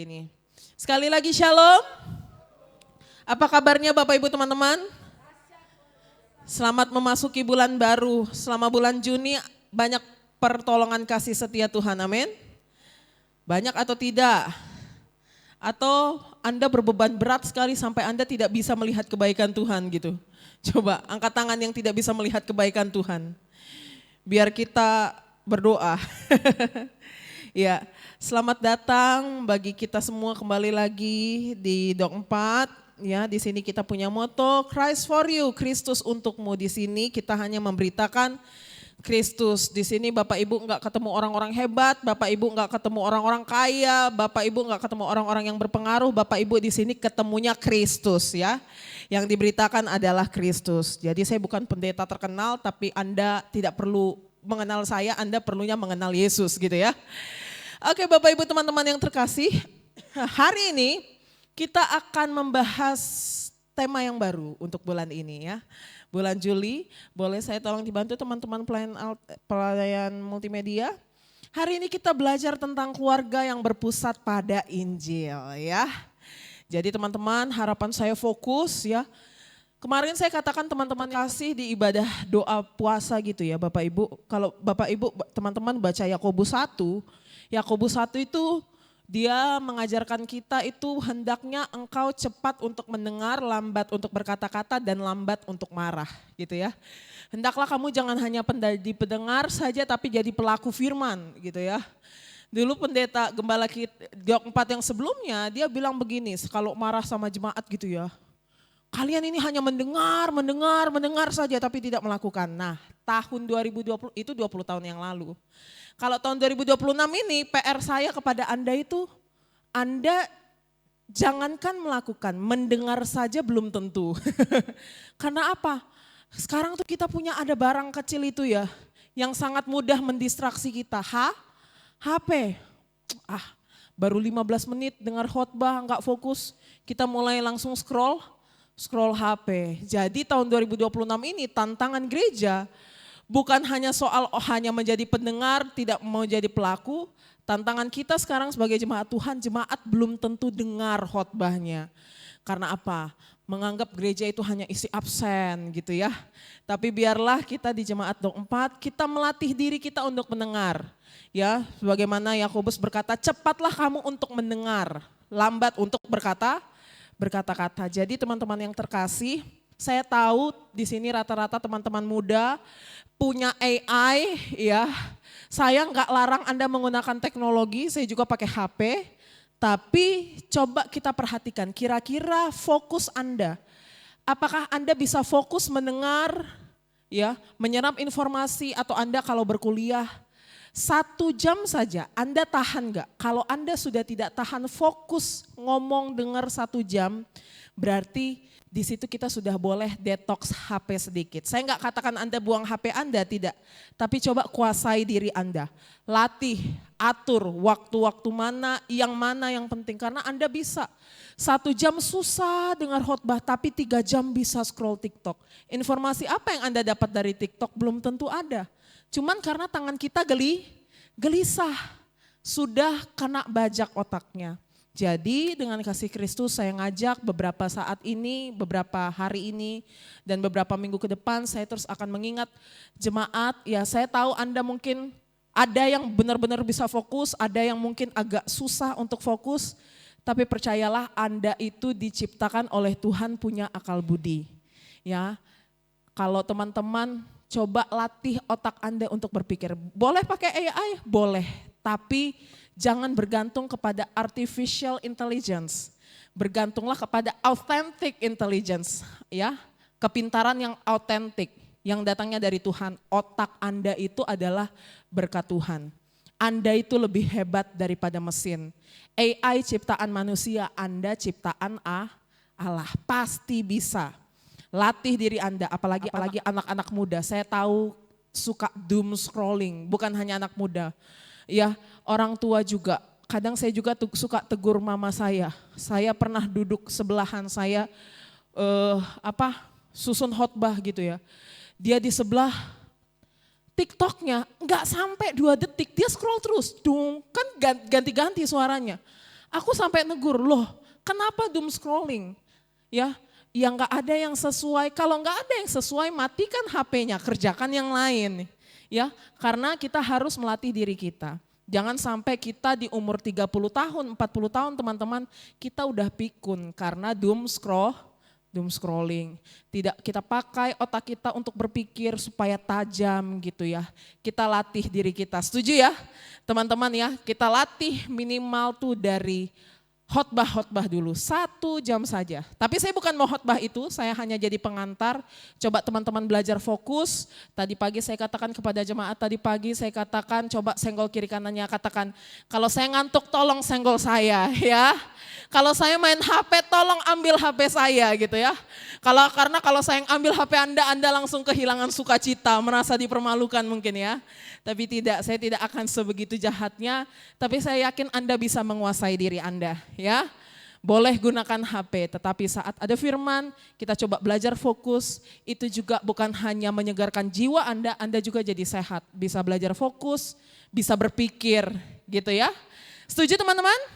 ini. Sekali lagi shalom. Apa kabarnya Bapak Ibu teman-teman? Selamat memasuki bulan baru. Selama bulan Juni banyak pertolongan kasih setia Tuhan, amin. Banyak atau tidak? Atau Anda berbeban berat sekali sampai Anda tidak bisa melihat kebaikan Tuhan gitu. Coba angkat tangan yang tidak bisa melihat kebaikan Tuhan. Biar kita berdoa. Ya, selamat datang bagi kita semua kembali lagi di Dok 4. Ya, di sini kita punya moto Christ for you, Kristus untukmu. Di sini kita hanya memberitakan Kristus. Di sini Bapak Ibu enggak ketemu orang-orang hebat, Bapak Ibu enggak ketemu orang-orang kaya, Bapak Ibu enggak ketemu orang-orang yang berpengaruh, Bapak Ibu di sini ketemunya Kristus ya. Yang diberitakan adalah Kristus. Jadi saya bukan pendeta terkenal, tapi Anda tidak perlu mengenal saya, Anda perlunya mengenal Yesus gitu ya. Oke Bapak Ibu teman-teman yang terkasih, hari ini kita akan membahas tema yang baru untuk bulan ini ya. Bulan Juli, boleh saya tolong dibantu teman-teman pelayan multimedia. Hari ini kita belajar tentang keluarga yang berpusat pada Injil ya. Jadi teman-teman harapan saya fokus ya. Kemarin saya katakan teman-teman kasih di ibadah doa puasa gitu ya Bapak Ibu. Kalau Bapak Ibu teman-teman baca Yakobus 1, Yakobus 1 itu dia mengajarkan kita itu hendaknya engkau cepat untuk mendengar, lambat untuk berkata-kata dan lambat untuk marah gitu ya. Hendaklah kamu jangan hanya jadi pendengar saja tapi jadi pelaku firman gitu ya. Dulu pendeta gembala kita, Dok 4 yang sebelumnya dia bilang begini, kalau marah sama jemaat gitu ya. Kalian ini hanya mendengar saja tapi tidak melakukan. Nah tahun 2020 itu 20 tahun yang lalu. Kalau tahun 2026 ini PR saya kepada Anda itu, Anda jangankan melakukan, mendengar saja belum tentu. Karena apa? Sekarang tuh kita punya ada barang kecil itu ya, yang sangat mudah mendistraksi kita. HP. Baru 15 menit dengar khotbah, enggak fokus, kita mulai langsung scroll HP. Jadi tahun 2026 ini tantangan gereja, bukan hanya soal hanya menjadi pendengar, tidak mau jadi pelaku. Tantangan kita sekarang sebagai jemaat Tuhan, jemaat belum tentu dengar khotbahnya. Karena apa? Menganggap gereja itu hanya isi absen gitu ya. Tapi biarlah kita di jemaat Dok 4, kita melatih diri kita untuk mendengar. Ya, sebagaimana Yakobus berkata, cepatlah kamu untuk mendengar, lambat untuk berkata-kata. Jadi teman-teman yang terkasih, saya tahu di sini rata-rata teman-teman muda punya AI ya. Saya nggak larang Anda menggunakan teknologi, saya juga pakai HP. Tapi coba kita perhatikan kira-kira fokus Anda. Apakah Anda bisa fokus mendengar ya, menyerap informasi atau Anda kalau berkuliah 1 jam saja Anda tahan nggak? Kalau Anda sudah tidak tahan fokus ngomong dengar 1 jam, berarti di situ kita sudah boleh detox HP sedikit. Saya nggak katakan Anda buang HP Anda, tidak. Tapi coba kuasai diri Anda. Latih, atur waktu-waktu mana yang penting. Karena Anda bisa 1 jam susah dengar khotbah, tapi 3 jam bisa scroll TikTok. Informasi apa yang Anda dapat dari TikTok belum tentu ada. Cuman karena tangan kita gelisah, sudah kena bajak otaknya. Jadi dengan kasih Kristus saya ngajak beberapa saat ini, beberapa hari ini, dan beberapa minggu ke depan saya terus akan mengingat jemaat. Ya saya tahu Anda mungkin ada yang benar-benar bisa fokus, ada yang mungkin agak susah untuk fokus. Tapi percayalah Anda itu diciptakan oleh Tuhan punya akal budi. Ya, kalau teman-teman coba latih otak Anda untuk berpikir. Boleh pakai AI? Boleh, tapi jangan bergantung kepada artificial intelligence. Bergantunglah kepada authentic intelligence, ya. Kepintaran yang autentik, yang datangnya dari Tuhan. Otak Anda itu adalah berkat Tuhan. Anda itu lebih hebat daripada mesin. AI ciptaan manusia, Anda ciptaan Allah. Pasti bisa. Latih diri Anda, apalagi anak-anak muda. Saya tahu suka doom scrolling, bukan hanya anak muda. Ya, orang tua juga. Kadang saya juga suka tegur mama saya. Saya pernah duduk sebelahan saya susun khotbah gitu ya. Dia di sebelah TikToknya nggak sampai 2 detik, dia scroll terus, kan ganti-ganti suaranya. Aku sampai negur, loh kenapa doom scrolling? Ya, yang nggak ada yang sesuai. Kalau nggak ada yang sesuai, matikan HP-nya, kerjakan yang lain. Ya, karena kita harus melatih diri kita. Jangan sampai kita di umur 30 tahun, 40 tahun teman-teman, kita udah pikun karena doom scrolling. Tidak kita pakai otak kita untuk berpikir supaya tajam gitu ya. Kita latih diri kita. Setuju ya? Teman-teman ya, kita latih minimal tuh dari khotbah dulu, 1 jam saja. Tapi saya bukan mau khotbah itu, saya hanya jadi pengantar. Coba teman-teman belajar fokus. Tadi pagi saya katakan kepada jemaat, saya katakan coba senggol kiri kanannya, katakan kalau saya ngantuk tolong senggol saya ya. Kalau saya main HP tolong ambil HP saya gitu ya. Karena kalau saya ambil HP Anda langsung kehilangan sukacita, merasa dipermalukan mungkin ya. Tapi tidak, saya tidak akan sebegitu jahatnya, tapi saya yakin Anda bisa menguasai diri Anda ya. Boleh gunakan HP, tetapi saat ada firman, kita coba belajar fokus, itu juga bukan hanya menyegarkan jiwa Anda juga jadi sehat. Bisa belajar fokus, bisa berpikir gitu ya. Setuju teman-teman?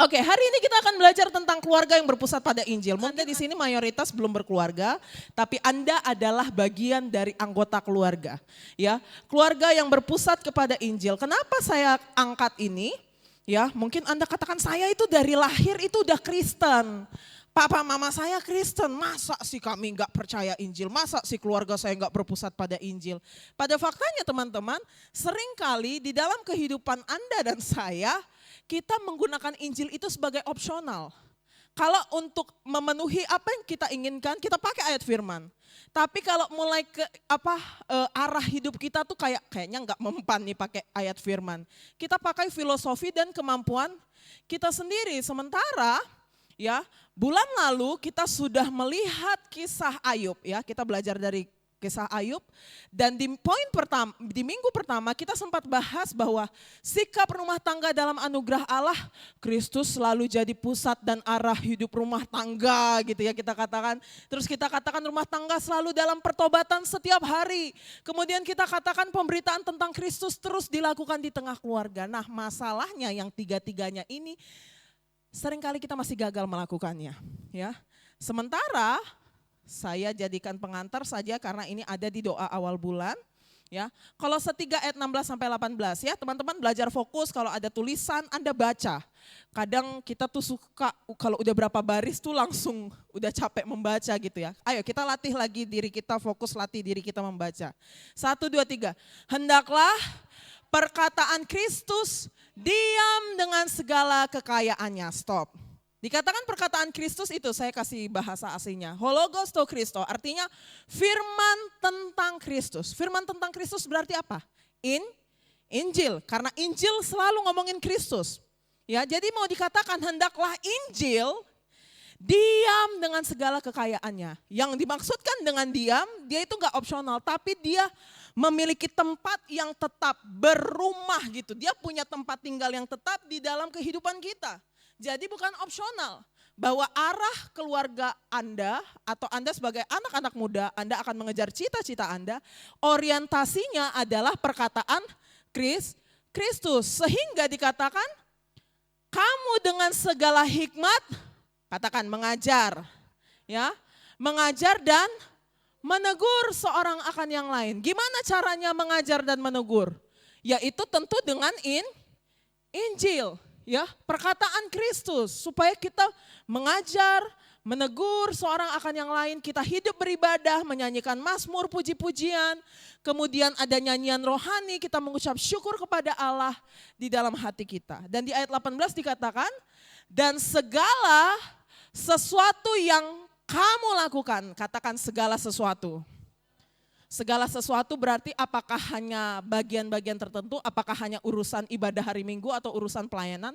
Oke, hari ini kita akan belajar tentang keluarga yang berpusat pada Injil. Mungkin di sini mayoritas belum berkeluarga, tapi Anda adalah bagian dari anggota keluarga. Ya, keluarga yang berpusat kepada Injil. Kenapa saya angkat ini? Ya, mungkin Anda katakan saya itu dari lahir itu udah Kristen. Papa mama saya Kristen, masa sih kami nggak percaya Injil, masa sih keluarga saya nggak berpusat pada Injil. Pada faktanya teman-teman, seringkali di dalam kehidupan Anda dan saya, kita menggunakan Injil itu sebagai opsional. Kalau untuk memenuhi apa yang kita inginkan, kita pakai ayat firman. Tapi kalau mulai ke arah hidup kita tuh kayaknya nggak mempan nih pakai ayat firman. Kita pakai filosofi dan kemampuan kita sendiri. Sementara ya bulan lalu kita sudah melihat kisah Ayub ya, kita belajar dari kisah Ayub, dan di minggu pertama kita sempat bahas bahwa sikap rumah tangga dalam anugerah Allah, Kristus selalu jadi pusat dan arah hidup rumah tangga gitu ya kita katakan. Terus kita katakan rumah tangga selalu dalam pertobatan setiap hari. Kemudian kita katakan pemberitaan tentang Kristus terus dilakukan di tengah keluarga. Nah masalahnya yang tiga-tiganya ini seringkali kita masih gagal melakukannya ya. Sementara saya jadikan pengantar saja karena ini ada di doa awal bulan. Ya, kalau 3 ayat 16 sampai 18 ya, teman-teman belajar fokus, kalau ada tulisan Anda baca. Kadang kita tuh suka kalau udah berapa baris tuh langsung udah capek membaca gitu ya. Ayo kita latih lagi diri kita, fokus latih diri kita membaca. 1, 2, 3. Hendaklah perkataan Kristus diam dengan segala kekayaannya. Stop. Dikatakan perkataan Kristus itu, saya kasih bahasa aslinya, hologos to Christo, artinya firman tentang Kristus. Firman tentang Kristus berarti apa? Injil, karena Injil selalu ngomongin Kristus. Ya, jadi mau dikatakan hendaklah Injil diam dengan segala kekayaannya. Yang dimaksudkan dengan diam, dia itu gak opsional, tapi dia memiliki tempat yang tetap, berumah gitu. Dia punya tempat tinggal yang tetap di dalam kehidupan kita. Jadi bukan opsional, bahwa arah keluarga Anda atau Anda sebagai anak-anak muda, Anda akan mengejar cita-cita Anda, orientasinya adalah perkataan Kristus. Sehingga dikatakan, kamu dengan segala hikmat, katakan mengajar, ya, mengajar dan menegur seorang akan yang lain. Gimana caranya mengajar dan menegur? Yaitu tentu dengan Injil. Ya, perkataan Kristus supaya kita mengajar, menegur seorang akan yang lain, kita hidup beribadah, menyanyikan mazmur, puji-pujian, kemudian ada nyanyian rohani, kita mengucap syukur kepada Allah di dalam hati kita. Dan di ayat 18 dikatakan, dan segala sesuatu yang kamu lakukan, katakan segala sesuatu. Segala sesuatu berarti apakah hanya bagian-bagian tertentu, apakah hanya urusan ibadah hari Minggu atau urusan pelayanan?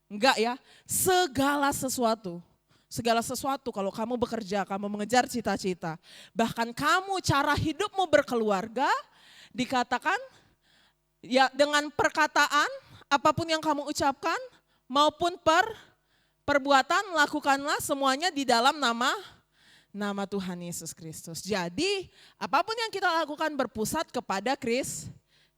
Enggak ya, segala sesuatu. Segala sesuatu kalau kamu bekerja, kamu mengejar cita-cita. Bahkan kamu cara hidupmu berkeluarga dikatakan ya dengan perkataan, apapun yang kamu ucapkan maupun perbuatan, lakukanlah semuanya di dalam nama Tuhan Yesus Kristus. Jadi apapun yang kita lakukan berpusat kepada Kristus.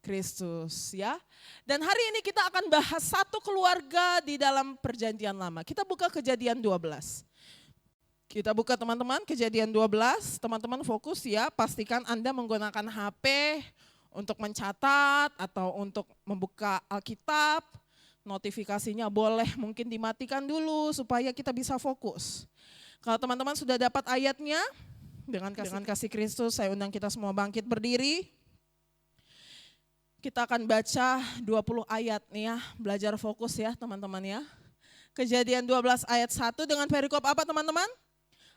Kristus ya. Dan hari ini kita akan bahas satu keluarga di dalam perjanjian lama. Kita buka Kejadian 12. Kita buka teman-teman Kejadian 12, teman-teman fokus ya, pastikan Anda menggunakan HP untuk mencatat atau untuk membuka Alkitab. Notifikasinya boleh mungkin dimatikan dulu supaya kita bisa fokus. Kalau teman-teman sudah dapat ayatnya, dengan kasih Kristus saya undang kita semua bangkit berdiri. Kita akan baca 20 ayat nih ya, belajar fokus ya teman-teman ya. Kejadian 12 ayat 1 dengan perikop apa teman-teman?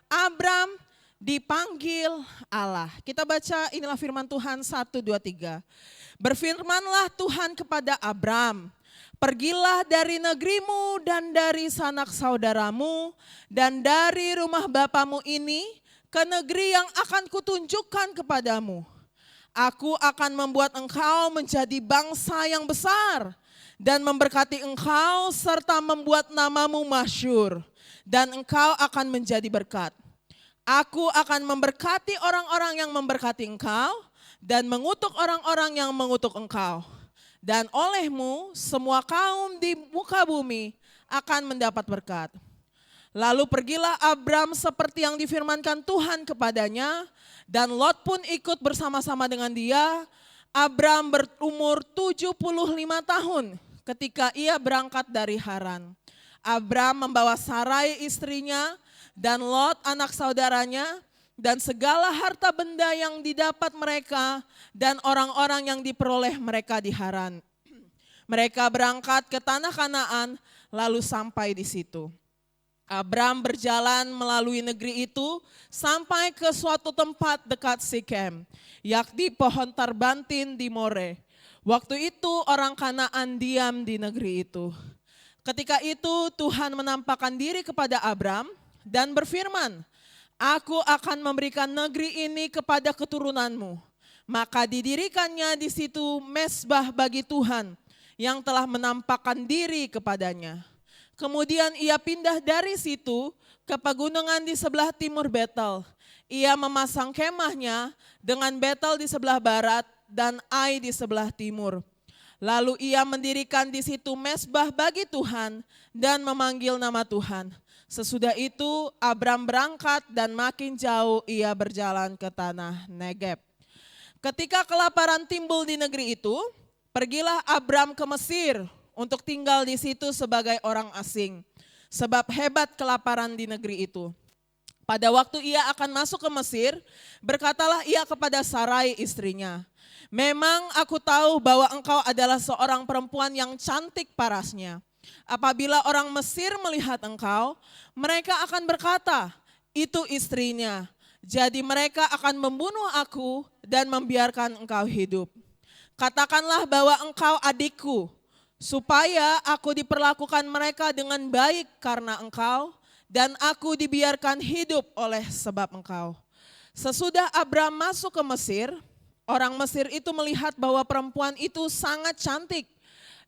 Abram dipanggil Allah. Kita baca inilah firman Tuhan 1, 2, 3. Berfirmanlah Tuhan kepada Abram, pergilah dari negerimu dan dari sanak saudaramu dan dari rumah bapamu ini ke negeri yang akan kutunjukkan kepadamu. Aku akan membuat engkau menjadi bangsa yang besar dan memberkati engkau serta membuat namamu masyhur dan engkau akan menjadi berkat. Aku akan memberkati orang-orang yang memberkati engkau dan mengutuk orang-orang yang mengutuk engkau. Dan olehmu semua kaum di muka bumi akan mendapat berkat. Lalu pergilah Abram seperti yang difirmankan Tuhan kepadanya, dan Lot pun ikut bersama-sama dengan dia. Abram berumur 75 tahun ketika ia berangkat dari Haran. Abram membawa Sarai istrinya dan Lot anak saudaranya dan segala harta benda yang didapat mereka dan orang-orang yang diperoleh mereka di Haran. Mereka berangkat ke tanah Kanaan lalu sampai di situ. Abram berjalan melalui negeri itu sampai ke suatu tempat dekat Sikem, yakni pohon tarbantin di More. Waktu itu orang Kanaan diam di negeri itu. Ketika itu Tuhan menampakkan diri kepada Abram dan berfirman, Aku akan memberikan negeri ini kepada keturunanmu. Maka didirikannya di situ mezbah bagi Tuhan yang telah menampakkan diri kepadanya. Kemudian ia pindah dari situ ke pegunungan di sebelah timur Betel. Ia memasang kemahnya dengan Betel di sebelah barat dan Ai di sebelah timur. Lalu ia mendirikan di situ mezbah bagi Tuhan dan memanggil nama Tuhan. Sesudah itu Abram berangkat dan makin jauh ia berjalan ke tanah Negeb. Ketika kelaparan timbul di negeri itu, pergilah Abram ke Mesir untuk tinggal di situ sebagai orang asing, sebab hebat kelaparan di negeri itu. Pada waktu ia akan masuk ke Mesir, berkatalah ia kepada Sarai istrinya, memang aku tahu bahwa engkau adalah seorang perempuan yang cantik parasnya. Apabila orang Mesir melihat engkau, mereka akan berkata, itu istrinya. Jadi mereka akan membunuh aku dan membiarkan engkau hidup. Katakanlah bahwa engkau adikku, supaya aku diperlakukan mereka dengan baik karena engkau, dan aku dibiarkan hidup oleh sebab engkau. Sesudah Abram masuk ke Mesir, orang Mesir itu melihat bahwa perempuan itu sangat cantik.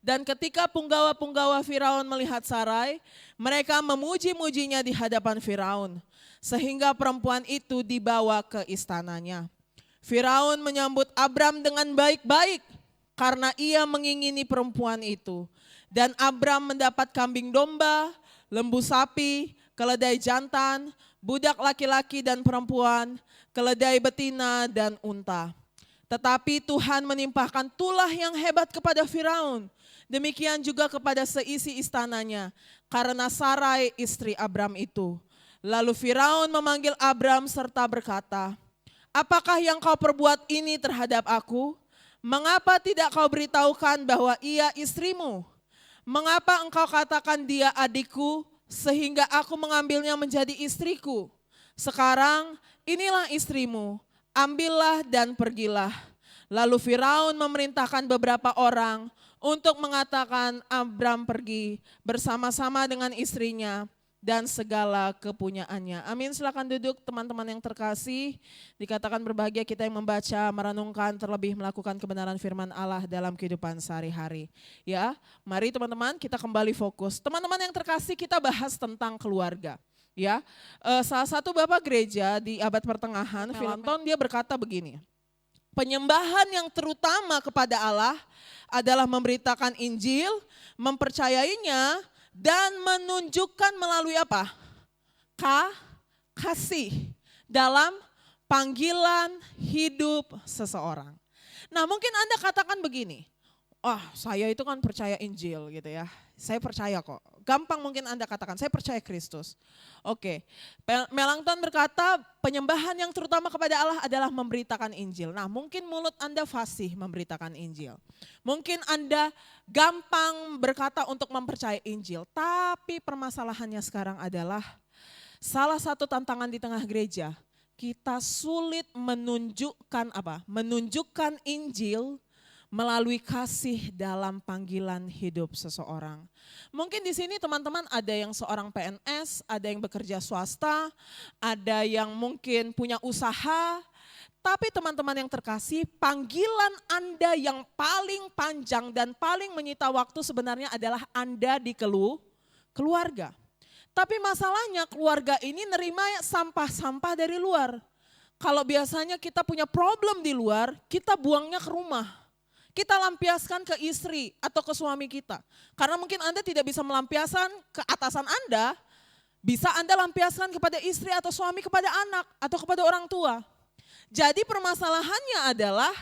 Dan ketika punggawa-punggawa Firaun melihat Sarai, mereka memuji-mujinya di hadapan Firaun. Sehingga perempuan itu dibawa ke istananya. Firaun menyambut Abram dengan baik-baik, karena ia mengingini perempuan itu. Dan Abram mendapat kambing domba, lembu sapi, keledai jantan, budak laki-laki dan perempuan, keledai betina dan unta. Tetapi Tuhan menimpahkan tulah yang hebat kepada Firaun. Demikian juga kepada seisi istananya, karena Sarai istri Abram itu. Lalu Firaun memanggil Abram serta berkata, apakah yang kau perbuat ini terhadap aku? Mengapa tidak kau beritahukan bahwa ia istrimu? Mengapa engkau katakan dia adikku sehingga aku mengambilnya menjadi istriku? Sekarang inilah istrimu, ambillah dan pergilah. Lalu Firaun memerintahkan beberapa orang untuk mengatakan Abram pergi bersama-sama dengan istrinya dan segala kepunyaannya. Amin, silakan duduk teman-teman yang terkasih. Dikatakan berbahagia kita yang membaca, merenungkan, terlebih melakukan kebenaran firman Allah dalam kehidupan sehari-hari. Ya, mari teman-teman kita kembali fokus. Teman-teman yang terkasih, kita bahas tentang keluarga. Ya, salah satu bapak gereja di abad pertengahan, Philipton, dia berkata begini. Penyembahan yang terutama kepada Allah adalah memberitakan Injil, mempercayainya, dan menunjukkan melalui apa? Kasih dalam panggilan hidup seseorang. Nah, mungkin Anda katakan begini, saya itu kan percaya Injil gitu ya. Saya percaya kok. Gampang mungkin Anda katakan, saya percaya Kristus. Oke, Melanchthon berkata penyembahan yang terutama kepada Allah adalah memberitakan Injil. Nah, mungkin mulut Anda fasih memberitakan Injil. Mungkin Anda gampang berkata untuk mempercayai Injil. Tapi permasalahannya sekarang adalah salah satu tantangan di tengah gereja. Kita sulit menunjukkan apa? Menunjukkan Injil melalui kasih dalam panggilan hidup seseorang. Mungkin di sini teman-teman ada yang seorang PNS, ada yang bekerja swasta, ada yang mungkin punya usaha. Tapi teman-teman yang terkasih, panggilan Anda yang paling panjang dan paling menyita waktu sebenarnya adalah Anda di keluarga. Tapi masalahnya keluarga ini nerima sampah-sampah dari luar. Kalau biasanya kita punya problem di luar, kita buangnya ke rumah. Kita lampiaskan ke istri atau ke suami kita. Karena mungkin Anda tidak bisa melampiaskan ke atasan Anda, bisa Anda lampiaskan kepada istri atau suami, kepada anak atau kepada orang tua. Jadi permasalahannya adalah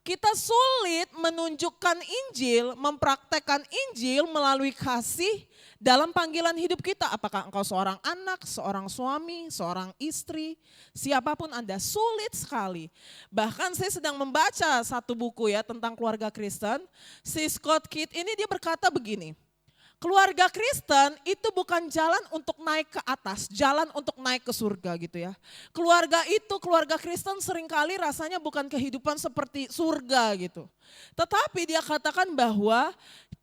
kita sulit menunjukkan Injil, mempraktekkan Injil melalui kasih dalam panggilan hidup kita. Apakah engkau seorang anak, seorang suami, seorang istri, siapapun Anda, sulit sekali. Bahkan saya sedang membaca satu buku ya tentang keluarga Kristen. Si Scott Kidd ini dia berkata begini, keluarga Kristen itu bukan jalan untuk naik ke atas, jalan untuk naik ke surga gitu ya. Keluarga Kristen seringkali rasanya bukan kehidupan seperti surga gitu. Tetapi dia katakan bahwa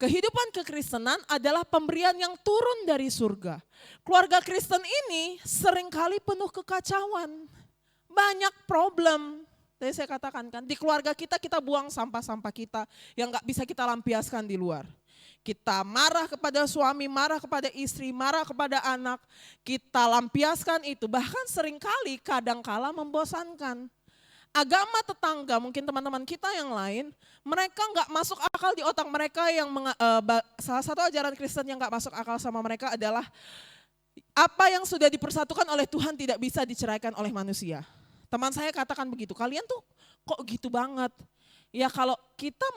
kehidupan kekristenan adalah pemberian yang turun dari surga. Keluarga Kristen ini seringkali penuh kekacauan, banyak problem. Tadi saya katakan kan, di keluarga kita buang sampah-sampah kita yang gak bisa kita lampiaskan di luar. Kita marah kepada suami, marah kepada istri, marah kepada anak. Kita lampiaskan itu, bahkan seringkali kadangkala membosankan. Agama tetangga, mungkin teman-teman kita yang lain, mereka nggak masuk akal di otak mereka yang salah satu ajaran Kristen yang nggak masuk akal sama mereka adalah apa yang sudah dipersatukan oleh Tuhan tidak bisa diceraikan oleh manusia. Teman saya katakan begitu, kalian tuh kok gitu banget? Ya kalau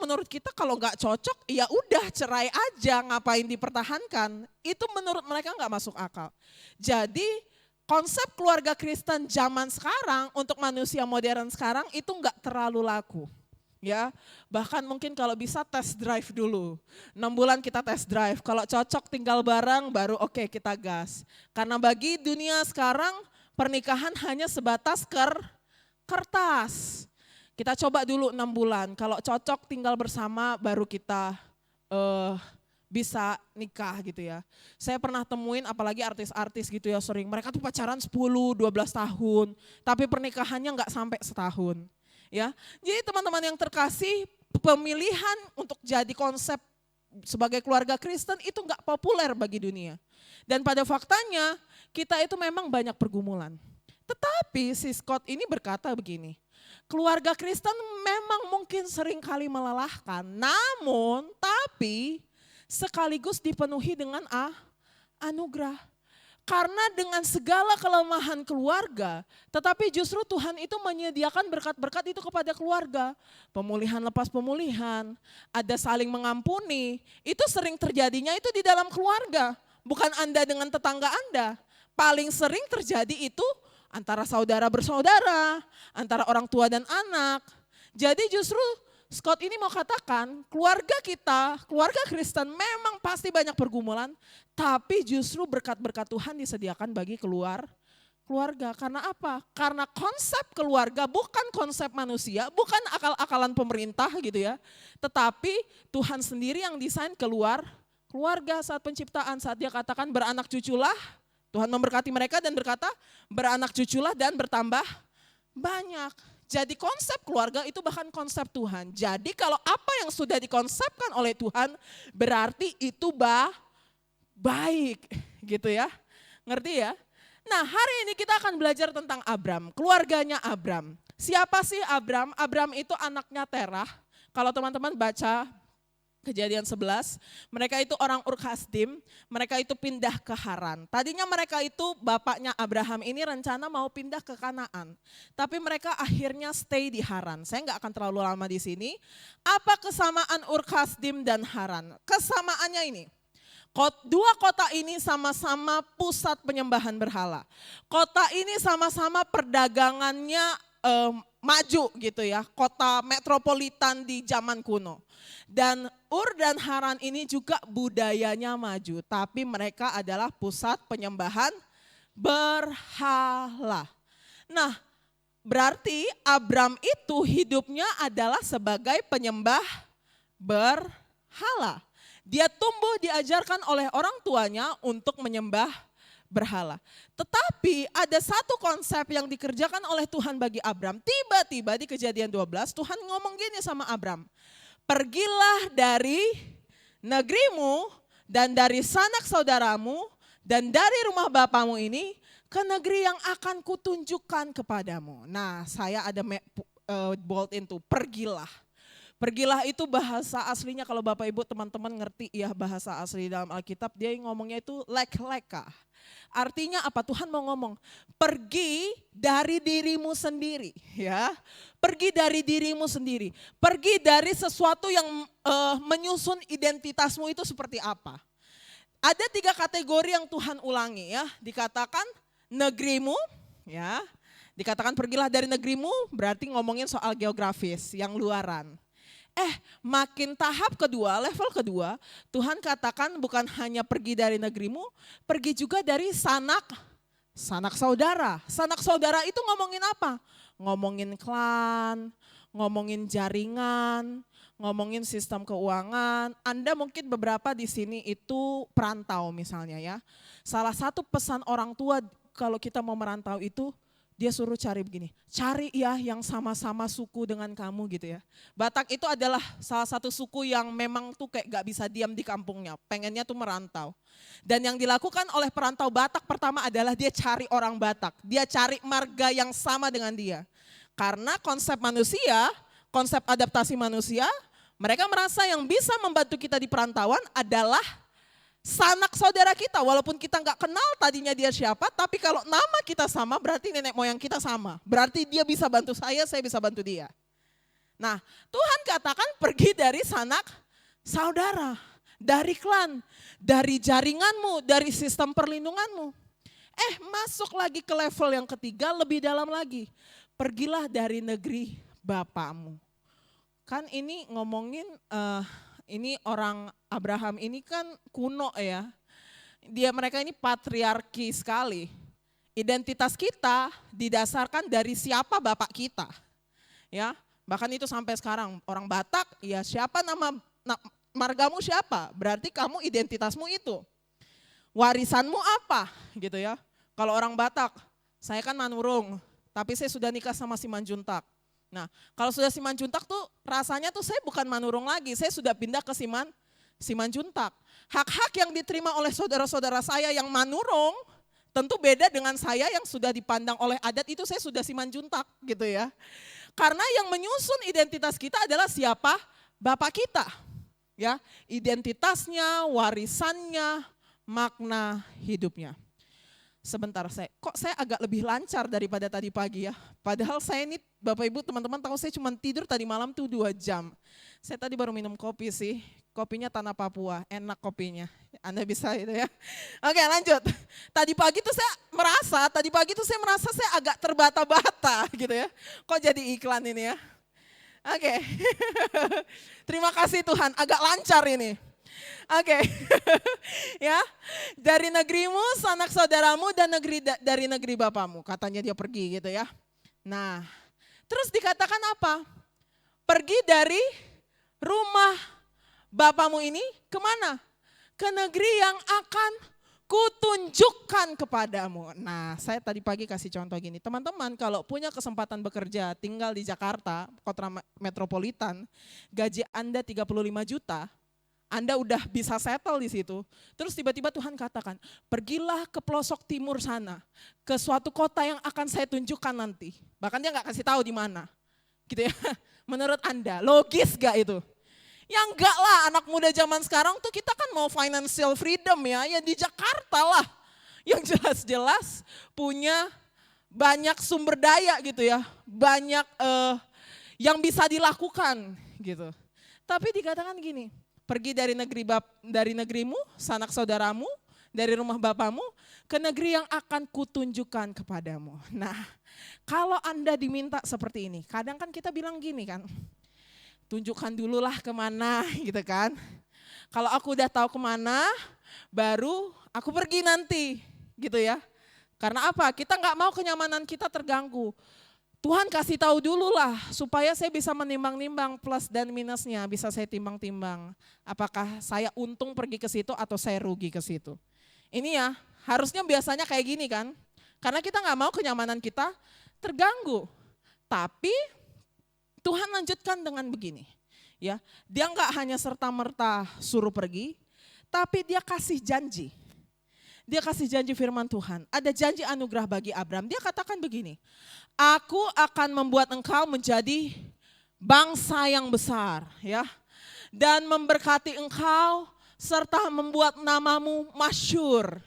menurut kita kalau nggak cocok, ya udah cerai aja, ngapain dipertahankan? Itu menurut mereka nggak masuk akal. Jadi konsep keluarga Kristen zaman sekarang untuk manusia modern sekarang itu nggak terlalu laku. Ya, bahkan mungkin kalau bisa test drive dulu. 6 bulan kita test drive, kalau cocok tinggal bareng baru oke, kita gas. Karena bagi dunia sekarang pernikahan hanya sebatas kertas. Kita coba dulu 6 bulan, kalau cocok tinggal bersama baru kita bisa nikah gitu ya. Saya pernah temuin apalagi artis-artis gitu ya sering, mereka tuh pacaran 10-12 tahun, tapi pernikahannya nggak sampai setahun. Ya, jadi teman-teman yang terkasih, pemilihan untuk jadi konsep sebagai keluarga Kristen itu nggak populer bagi dunia. Dan pada faktanya kita itu memang banyak pergumulan. Tetapi si Scott ini berkata begini, keluarga Kristen memang mungkin sering kali melelahkan, namun tapi sekaligus dipenuhi dengan anugerah. Karena dengan segala kelemahan keluarga, tetapi justru Tuhan itu menyediakan berkat-berkat itu kepada keluarga. Pemulihan lepas pemulihan, ada saling mengampuni, itu sering terjadinya itu di dalam keluarga. Bukan Anda dengan tetangga Anda, paling sering terjadi itu antara saudara bersaudara, antara orang tua dan anak. Jadi justru Scott ini mau katakan keluarga kita, keluarga Kristen memang pasti banyak pergumulan, tapi justru berkat-berkat Tuhan disediakan bagi keluarga. Karena apa? Karena konsep keluarga bukan konsep manusia, bukan akal-akalan pemerintah gitu ya. Tetapi Tuhan sendiri yang desain keluarga saat penciptaan, saat dia katakan beranak cuculah, Tuhan memberkati mereka dan berkata beranak cuculah dan bertambah banyak. Jadi konsep keluarga itu bahkan konsep Tuhan. Jadi kalau apa yang sudah dikonsepkan oleh Tuhan berarti itu baik gitu ya. Ngerti ya? Nah, hari ini kita akan belajar tentang Abram, keluarganya Abram. Siapa sih Abram? Abram itu anaknya Terah. Kalau teman-teman baca Kejadian 11, mereka itu orang Ur Kasdim, mereka itu pindah ke Haran. Tadinya mereka itu bapaknya Abraham ini rencana mau pindah ke Kanaan. Tapi mereka akhirnya stay di Haran. Saya nggak akan terlalu lama di sini. Apa kesamaan Ur Kasdim dan Haran? Kesamaannya ini. Dua kota ini sama-sama pusat penyembahan berhala. Kota ini sama-sama perdagangannya maju gitu ya, kota metropolitan di zaman kuno. Dan Ur dan Haran ini juga budayanya maju, tapi mereka adalah pusat penyembahan berhala. Nah, berarti Abram itu hidupnya adalah sebagai penyembah berhala. Dia tumbuh diajarkan oleh orang tuanya untuk menyembah berhala. Tetapi ada satu konsep yang dikerjakan oleh Tuhan bagi Abram. Tiba-tiba di Kejadian 12 Tuhan ngomong gini sama Abram. Pergilah dari negerimu dan dari sanak saudaramu dan dari rumah bapamu ini ke negeri yang akan kutunjukkan kepadamu. Nah, saya ada bold into pergilah. Pergilah itu bahasa aslinya, kalau Bapak Ibu teman-teman ngerti ya bahasa asli dalam Alkitab, dia ngomongnya itu lek-leka. Artinya apa? Tuhan mau ngomong, pergi dari dirimu sendiri ya. Pergi dari dirimu sendiri. Pergi dari sesuatu yang menyusun identitasmu itu seperti apa. Ada 3 kategori yang Tuhan ulangi ya. Dikatakan negerimu ya. Dikatakan pergilah dari negerimu berarti ngomongin soal geografis yang luaran. Makin tahap kedua, level kedua, Tuhan katakan bukan hanya pergi dari negerimu, pergi juga dari sanak saudara. Sanak saudara itu ngomongin apa? Ngomongin klan, ngomongin jaringan, ngomongin sistem keuangan. Anda mungkin beberapa di sini itu perantau misalnya ya. Salah satu pesan orang tua kalau kita mau merantau itu, dia suruh cari begini, cari ya yang sama-sama suku dengan kamu gitu ya. Batak itu adalah salah satu suku yang memang tuh kayak gak bisa diam di kampungnya, pengennya tuh merantau. Dan yang dilakukan oleh perantau Batak pertama adalah dia cari orang Batak, dia cari marga yang sama dengan dia. Karena konsep manusia, konsep adaptasi manusia, mereka merasa yang bisa membantu kita di perantauan adalah sanak saudara kita, walaupun kita nggak kenal tadinya dia siapa, tapi kalau nama kita sama berarti nenek moyang kita sama. Berarti dia bisa bantu saya bisa bantu dia. Nah, Tuhan katakan pergi dari sanak saudara, dari klan, dari jaringanmu, dari sistem perlindunganmu. Masuk lagi ke level yang ketiga, lebih dalam lagi. Pergilah dari negeri bapamu. Kan ini ngomongin ini orang Abraham ini kan kuno ya. Mereka ini patriarki sekali. Identitas kita didasarkan dari siapa bapak kita. Ya, bahkan itu sampai sekarang orang Batak, ya siapa margamu siapa? Berarti kamu identitasmu itu. Warisanmu apa gitu ya. Kalau orang Batak, saya kan Manurung, tapi saya sudah nikah sama Simanjuntak. Nah, kalau sudah Simanjuntak tuh rasanya tuh saya bukan Manurung lagi, saya sudah pindah ke Simanjuntak. Hak-hak yang diterima oleh saudara-saudara saya yang Manurung tentu beda dengan saya yang sudah dipandang oleh adat, itu saya sudah Simanjuntak gitu ya. Karena yang menyusun identitas kita adalah siapa? Bapak kita. Ya, identitasnya, warisannya, makna hidupnya. Sebentar, saya agak lebih lancar daripada tadi pagi ya. Padahal saya ini Bapak Ibu teman-teman tahu saya cuma tidur tadi malam tuh 2 jam. Saya tadi baru minum kopi sih, kopinya Tanah Papua, enak kopinya. Anda bisa itu ya. Oke lanjut, tadi pagi tuh saya merasa saya agak terbata-bata gitu ya. Kok jadi iklan ini ya. Oke, terima kasih Tuhan agak lancar ini. Oke, ya dari negerimu, sanak saudaramu dan dari negeri bapamu, katanya dia pergi gitu ya. Nah, terus dikatakan apa? Pergi dari rumah bapamu ini kemana? Ke negeri yang akan kutunjukkan kepadamu. Nah, saya tadi pagi kasih contoh gini, teman-teman kalau punya kesempatan bekerja tinggal di Jakarta, kota metropolitan, gaji Anda 35 juta, Anda udah bisa settle di situ. Terus tiba-tiba Tuhan katakan, pergilah ke pelosok timur sana, ke suatu kota yang akan saya tunjukkan nanti. Bahkan dia gak kasih tahu di mana. Gitu ya. Menurut Anda, logis gak itu? Ya enggak lah, anak muda zaman sekarang tuh kita kan mau financial freedom ya di Jakarta lah. Yang jelas-jelas punya banyak sumber daya gitu ya, banyak yang bisa dilakukan gitu. Tapi dikatakan gini, pergi dari negerimu, sanak saudaramu, dari rumah bapamu, ke negeri yang akan kutunjukkan kepadamu. Nah, kalau Anda diminta seperti ini, kadang kan kita bilang gini kan, tunjukkan dululah kemana gitu kan. Kalau aku udah tahu kemana, baru aku pergi nanti gitu ya. Karena apa? Kita nggak mau kenyamanan kita terganggu. Tuhan kasih tahu dulu lah supaya saya bisa menimbang-nimbang plus dan minusnya, bisa saya timbang-timbang. Apakah saya untung pergi ke situ atau saya rugi ke situ. Ini ya harusnya biasanya kayak gini kan. Karena kita nggak mau kenyamanan kita terganggu. Tapi Tuhan lanjutkan dengan begini. Ya, dia nggak hanya serta-merta suruh pergi, tapi dia kasih janji. Dia kasih janji firman Tuhan. Ada janji anugerah bagi Abram. Dia katakan begini, aku akan membuat engkau menjadi bangsa yang besar, ya, dan memberkati engkau serta membuat namamu masyhur.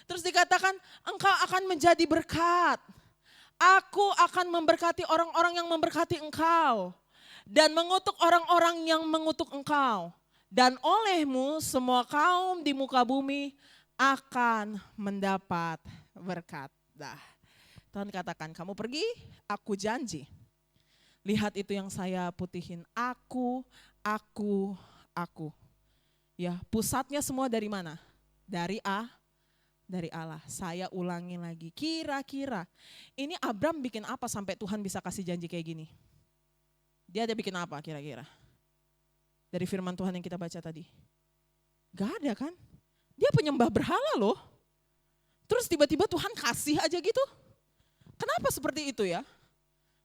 Terus dikatakan engkau akan menjadi berkat. Aku akan memberkati orang-orang yang memberkati engkau dan mengutuk orang-orang yang mengutuk engkau. Dan olehmu semua kaum di muka bumi akan mendapat berkat. Dah. Tuhan katakan, kamu pergi, aku janji. Lihat itu yang saya putihin, aku. Ya, pusatnya semua dari mana? Dari Allah. Saya ulangi lagi, kira-kira ini Abram bikin apa sampai Tuhan bisa kasih janji kayak gini? Dia ada bikin apa kira-kira? Dari firman Tuhan yang kita baca tadi. Gak ada kan? Dia penyembah berhala loh. Terus tiba-tiba Tuhan kasih aja gitu. Kenapa seperti itu ya?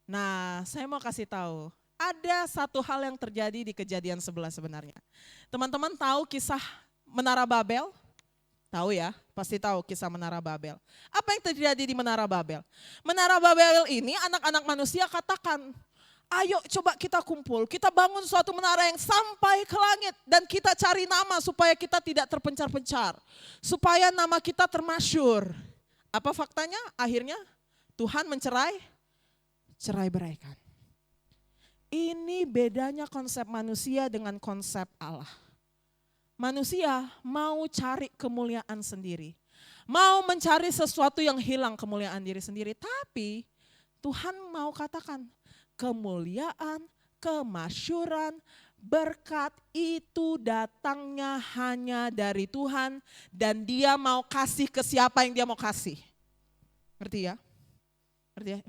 Nah, saya mau kasih tahu. Ada satu hal yang terjadi di Kejadian 11 sebenarnya. Teman-teman tahu kisah Menara Babel? Tahu ya, pasti tahu kisah Menara Babel. Apa yang terjadi di Menara Babel? Menara Babel ini anak-anak manusia katakan, ayo coba kita kumpul, kita bangun suatu menara yang sampai ke langit dan kita cari nama supaya kita tidak terpencar-pencar. Supaya nama kita termasyur. Apa faktanya? Akhirnya Tuhan cerai beraikan. Ini bedanya konsep manusia dengan konsep Allah. Manusia mau cari kemuliaan sendiri. Mau mencari sesuatu yang hilang kemuliaan diri sendiri. Tapi Tuhan mau katakan, kemuliaan, kemasyuran, berkat itu datangnya hanya dari Tuhan dan dia mau kasih ke siapa yang dia mau kasih. Ngerti ya? Ngerti ya?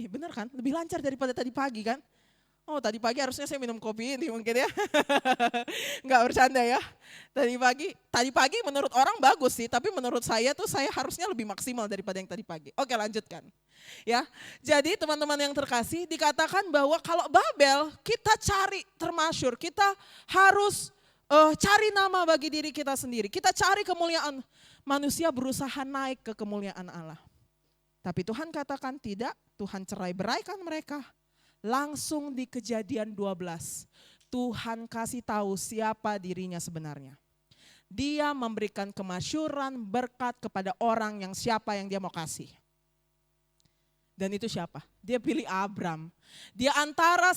Benar kan? Lebih lancar daripada tadi pagi kan? Oh tadi pagi harusnya saya minum kopi ini mungkin ya. Enggak bercanda ya. Tadi pagi menurut orang bagus sih, tapi menurut saya tuh saya harusnya lebih maksimal daripada yang tadi pagi. Oke lanjutkan. Ya, jadi teman-teman yang terkasih dikatakan bahwa kalau Babel kita cari termasyur, kita harus cari nama bagi diri kita sendiri. Kita cari kemuliaan, manusia berusaha naik ke kemuliaan Allah. Tapi Tuhan katakan tidak, Tuhan cerai beraikan mereka. Langsung di Kejadian 12, Tuhan kasih tahu siapa dirinya sebenarnya. Dia memberikan kemasyuran berkat kepada orang yang siapa yang dia mau kasih. Dan itu siapa? Dia pilih Abram. Dia antara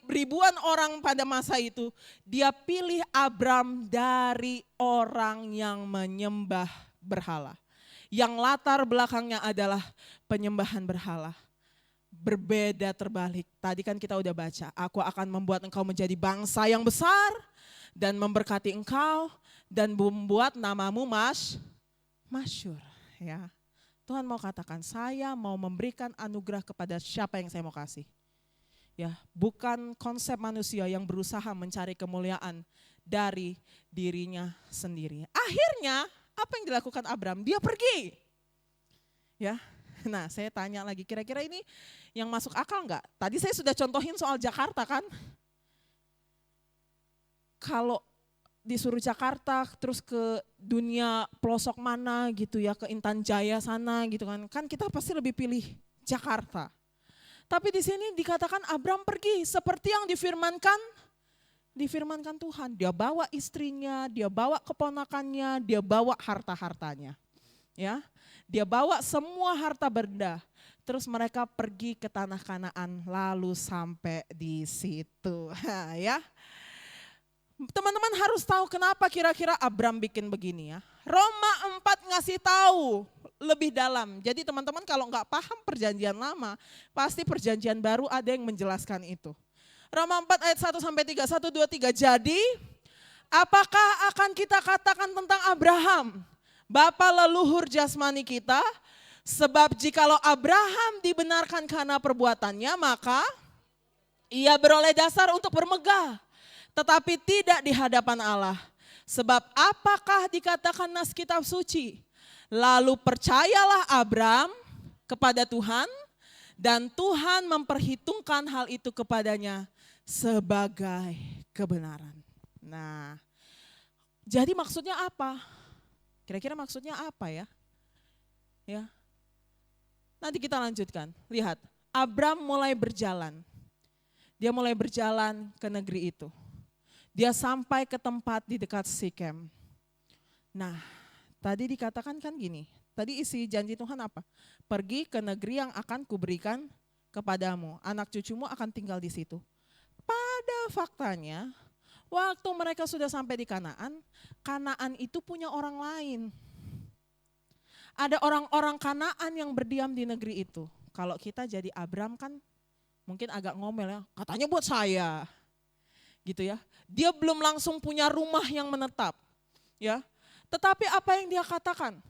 ribuan orang pada masa itu, dia pilih Abram dari orang yang menyembah berhala. Yang latar belakangnya adalah penyembahan berhala. Berbeda terbalik. Tadi kan kita udah baca, aku akan membuat engkau menjadi bangsa yang besar dan memberkati engkau dan membuat namamu masyhur. Ya. Tuhan mau katakan, saya mau memberikan anugerah kepada siapa yang saya mau kasih. Ya, bukan konsep manusia yang berusaha mencari kemuliaan dari dirinya sendiri. Akhirnya apa yang dilakukan Abram? Dia pergi. Ya. Nah saya tanya lagi, kira-kira ini yang masuk akal enggak? Tadi saya sudah contohin soal Jakarta kan. Kalau disuruh Jakarta, terus ke dunia pelosok mana gitu ya, ke Intan Jaya sana gitu kan. Kan kita pasti lebih pilih Jakarta. Tapi di sini dikatakan Abram pergi seperti yang difirmankan Tuhan. Dia bawa istrinya, dia bawa keponakannya, dia bawa harta-hartanya. Ya, dia bawa semua harta benda. Terus mereka pergi ke tanah Kanaan, lalu sampai di situ. Ya, teman-teman harus tahu kenapa kira-kira Abram bikin begini ya. Roma 4 ngasih tahu lebih dalam. Jadi teman-teman kalau nggak paham perjanjian lama, pasti perjanjian baru ada yang menjelaskan itu. Roma 4 ayat 1 sampai 3, 1, 2, 3. Jadi apakah akan kita katakan tentang Abraham, bapa leluhur jasmani kita? Sebab jikalau Abraham dibenarkan karena perbuatannya, maka ia beroleh dasar untuk bermegah. Tetapi tidak di hadapan Allah. Sebab apakah dikatakan nas kitab suci? Lalu percayalah Abram kepada Tuhan dan Tuhan memperhitungkan hal itu kepadanya sebagai kebenaran. Nah, jadi maksudnya apa? Kira-kira maksudnya apa ya? Ya. Nanti kita lanjutkan. Lihat, Abram mulai berjalan. Dia mulai berjalan ke negeri itu. Dia sampai ke tempat di dekat Sikem. Nah, tadi dikatakan kan gini, tadi isi janji Tuhan apa? Pergi ke negeri yang akan kuberikan kepadamu, anak cucumu akan tinggal di situ. Pada faktanya, waktu mereka sudah sampai di Kanaan, Kanaan itu punya orang lain. Ada orang-orang Kanaan yang berdiam di negeri itu. Kalau kita jadi Abram kan mungkin agak ngomel ya, katanya buat saya. Gitu ya. Dia belum langsung punya rumah yang menetap. Ya. Tetapi apa yang dia katakan?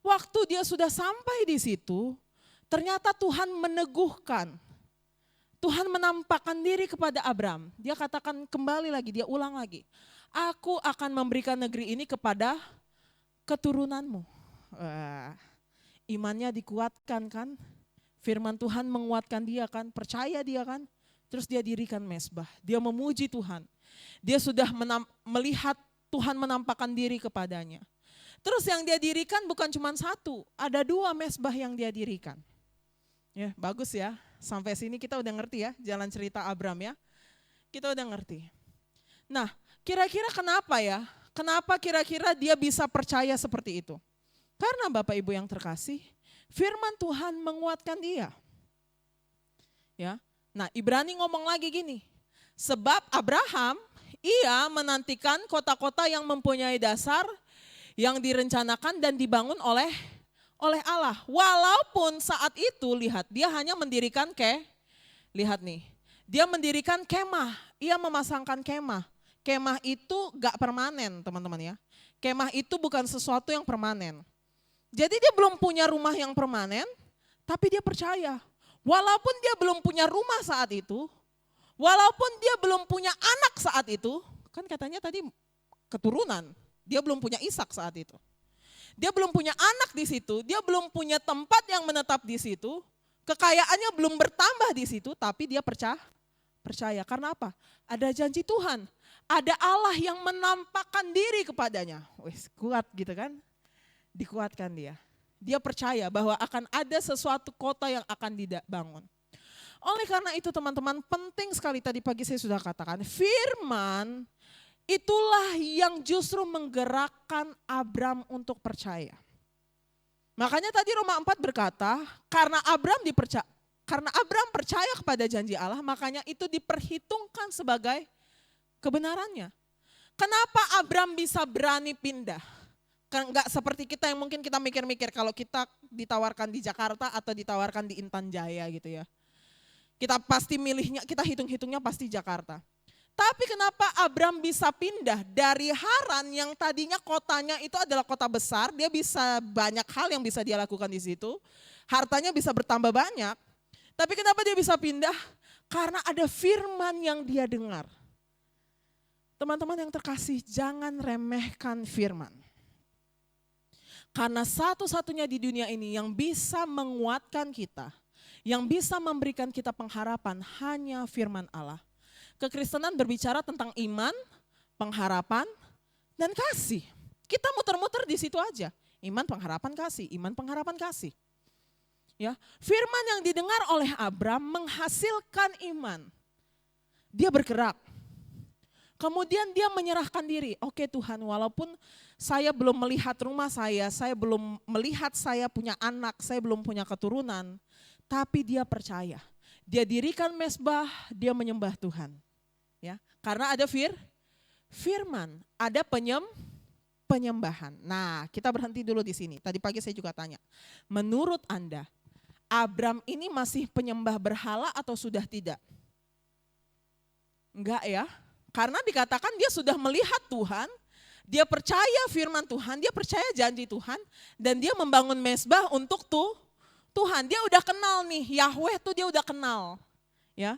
Waktu dia sudah sampai di situ, ternyata Tuhan meneguhkan. Tuhan menampakkan diri kepada Abram. Dia katakan kembali lagi, dia ulang lagi. Aku akan memberikan negeri ini kepada keturunanmu. Imannya dikuatkan kan? Firman Tuhan menguatkan dia kan? Percaya dia kan? Terus dia dirikan mezbah, dia memuji Tuhan. Dia sudah melihat Tuhan menampakkan diri kepadanya. Terus yang dia dirikan bukan cuma satu, ada 2 mezbah yang dia dirikan. Ya, bagus ya, sampai sini kita udah ngerti ya jalan cerita Abram ya. Kita udah ngerti. Nah, kira-kira kenapa ya? Kenapa kira-kira dia bisa percaya seperti itu? Karena Bapak Ibu yang terkasih, firman Tuhan menguatkan dia. Ya. Nah, Ibrani ngomong lagi gini, sebab Abraham, ia menantikan kota-kota yang mempunyai dasar, yang direncanakan dan dibangun oleh Allah. Walaupun saat itu, lihat, dia hanya mendirikan lihat nih, dia mendirikan kemah, ia memasangkan kemah. Kemah itu gak permanen teman-teman ya, kemah itu bukan sesuatu yang permanen. Jadi dia belum punya rumah yang permanen, tapi dia percaya. Walaupun dia belum punya rumah saat itu, walaupun dia belum punya anak saat itu, kan katanya tadi keturunan, dia belum punya Ishak saat itu. Dia belum punya anak di situ, dia belum punya tempat yang menetap di situ, kekayaannya belum bertambah di situ, tapi dia percaya. Karena apa? Ada janji Tuhan, ada Allah yang menampakkan diri kepadanya. Wih, kuat gitu kan, dikuatkan dia. Dia percaya bahwa akan ada sesuatu kota yang akan dibangun. Oleh karena itu teman-teman, penting sekali tadi pagi saya sudah katakan, firman itulah yang justru menggerakkan Abram untuk percaya. Makanya tadi Roma 4 berkata, karena Abram percaya kepada janji Allah, makanya itu diperhitungkan sebagai kebenarannya. Kenapa Abram bisa berani pindah? Enggak seperti kita yang mungkin kita mikir-mikir kalau kita ditawarkan di Jakarta atau ditawarkan di Intan Jaya gitu ya. Kita pasti milihnya, kita hitung-hitungnya pasti Jakarta. Tapi kenapa Abram bisa pindah dari Haran yang tadinya kotanya itu adalah kota besar, dia bisa banyak hal yang bisa dia lakukan di situ, hartanya bisa bertambah banyak. Tapi kenapa dia bisa pindah? Karena ada firman yang dia dengar. Teman-teman yang terkasih, jangan remehkan firman. Karena satu-satunya di dunia ini yang bisa menguatkan kita, yang bisa memberikan kita pengharapan hanya firman Allah. Kekristenan berbicara tentang iman, pengharapan, dan kasih. Kita muter-muter di situ aja. Iman, pengharapan, kasih. Iman, pengharapan, kasih. Ya, firman yang didengar oleh Abram menghasilkan iman. Dia bergerak. Kemudian dia menyerahkan diri. Oke Tuhan, walaupun saya belum melihat rumah saya belum melihat saya punya anak, saya belum punya keturunan. Tapi dia percaya. Dia dirikan mezbah, dia menyembah Tuhan. Ya, karena ada firman, ada penyembahan. Nah, kita berhenti dulu di sini. Tadi pagi saya juga tanya. Menurut Anda, Abram ini masih penyembah berhala atau sudah tidak? Enggak ya. Karena dikatakan dia sudah melihat Tuhan, dia percaya firman Tuhan, dia percaya janji Tuhan, dan dia membangun mezbah untuk Tuhan. Dia udah kenal nih, Yahweh tuh dia udah kenal. Ya,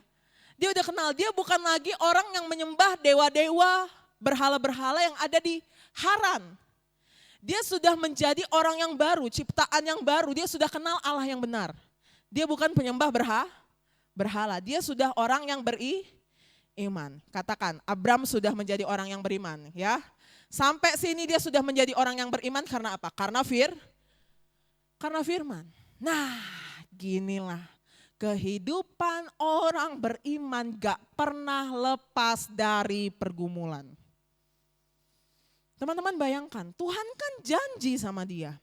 dia udah kenal, dia bukan lagi orang yang menyembah dewa-dewa, berhala-berhala yang ada di Haran. Dia sudah menjadi orang yang baru, ciptaan yang baru, dia sudah kenal Allah yang benar. Dia bukan penyembah berhala, dia sudah orang yang beriman. Katakan, Abram sudah menjadi orang yang beriman, ya. Sampai sini dia sudah menjadi orang yang beriman karena apa? Karena firman. Nah, ginilah kehidupan orang beriman gak pernah lepas dari pergumulan. Teman-teman bayangkan, Tuhan kan janji sama dia.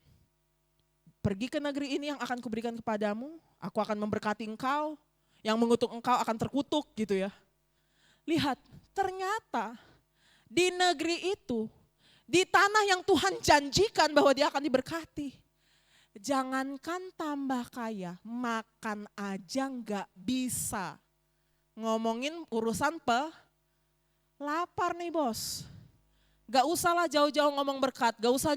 Pergi ke negeri ini yang akan kuberikan kepadamu, aku akan memberkati engkau, yang mengutuk engkau akan terkutuk gitu ya. Lihat, ternyata di negeri itu, di tanah yang Tuhan janjikan bahwa dia akan diberkati. Jangankan tambah kaya, makan aja nggak bisa. Ngomongin urusan lapar nih bos. Gak usahlah jauh-jauh ngomong berkat, gak usah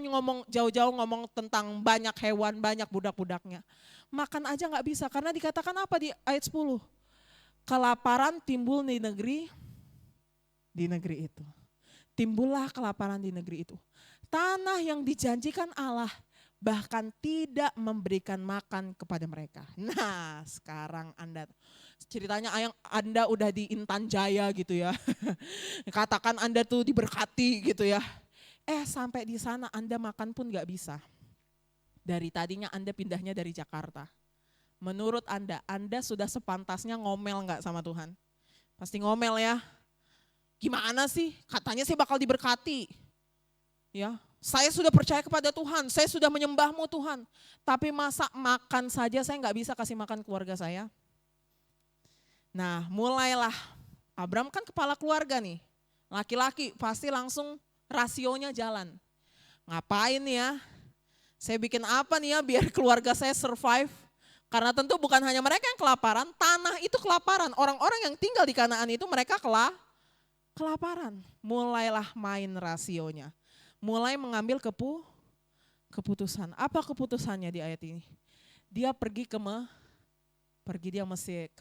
jauh-jauh ngomong tentang banyak hewan, banyak budak-budaknya. Makan aja gak bisa, karena dikatakan apa di ayat 10? Kelaparan timbul di negeri itu. Timbullah kelaparan di negeri itu. Tanah yang dijanjikan Allah bahkan tidak memberikan makan kepada mereka. Nah sekarang ceritanya Anda udah di Intan Jaya gitu ya. Katakan Anda tuh diberkati gitu ya. Sampai di sana Anda makan pun gak bisa. Dari tadinya Anda pindahnya dari Jakarta. Menurut Anda sudah sepantasnya ngomel gak sama Tuhan? Pasti ngomel ya. Gimana sih? Katanya sih bakal diberkati. Ya, saya sudah percaya kepada Tuhan, saya sudah menyembahmu Tuhan. Tapi masa makan saja saya gak bisa kasih makan keluarga saya? Nah mulailah, Abram kan kepala keluarga nih. Laki-laki pasti langsung rasionya jalan. Ngapain ya? Saya bikin apa nih ya biar keluarga saya survive? Karena tentu bukan hanya mereka yang kelaparan, tanah itu kelaparan. Orang-orang yang tinggal di Kanaan itu mereka kelaparan. Mulailah main rasionya. Mulai mengambil keputusan. Apa keputusannya di ayat ini? Dia pergi ke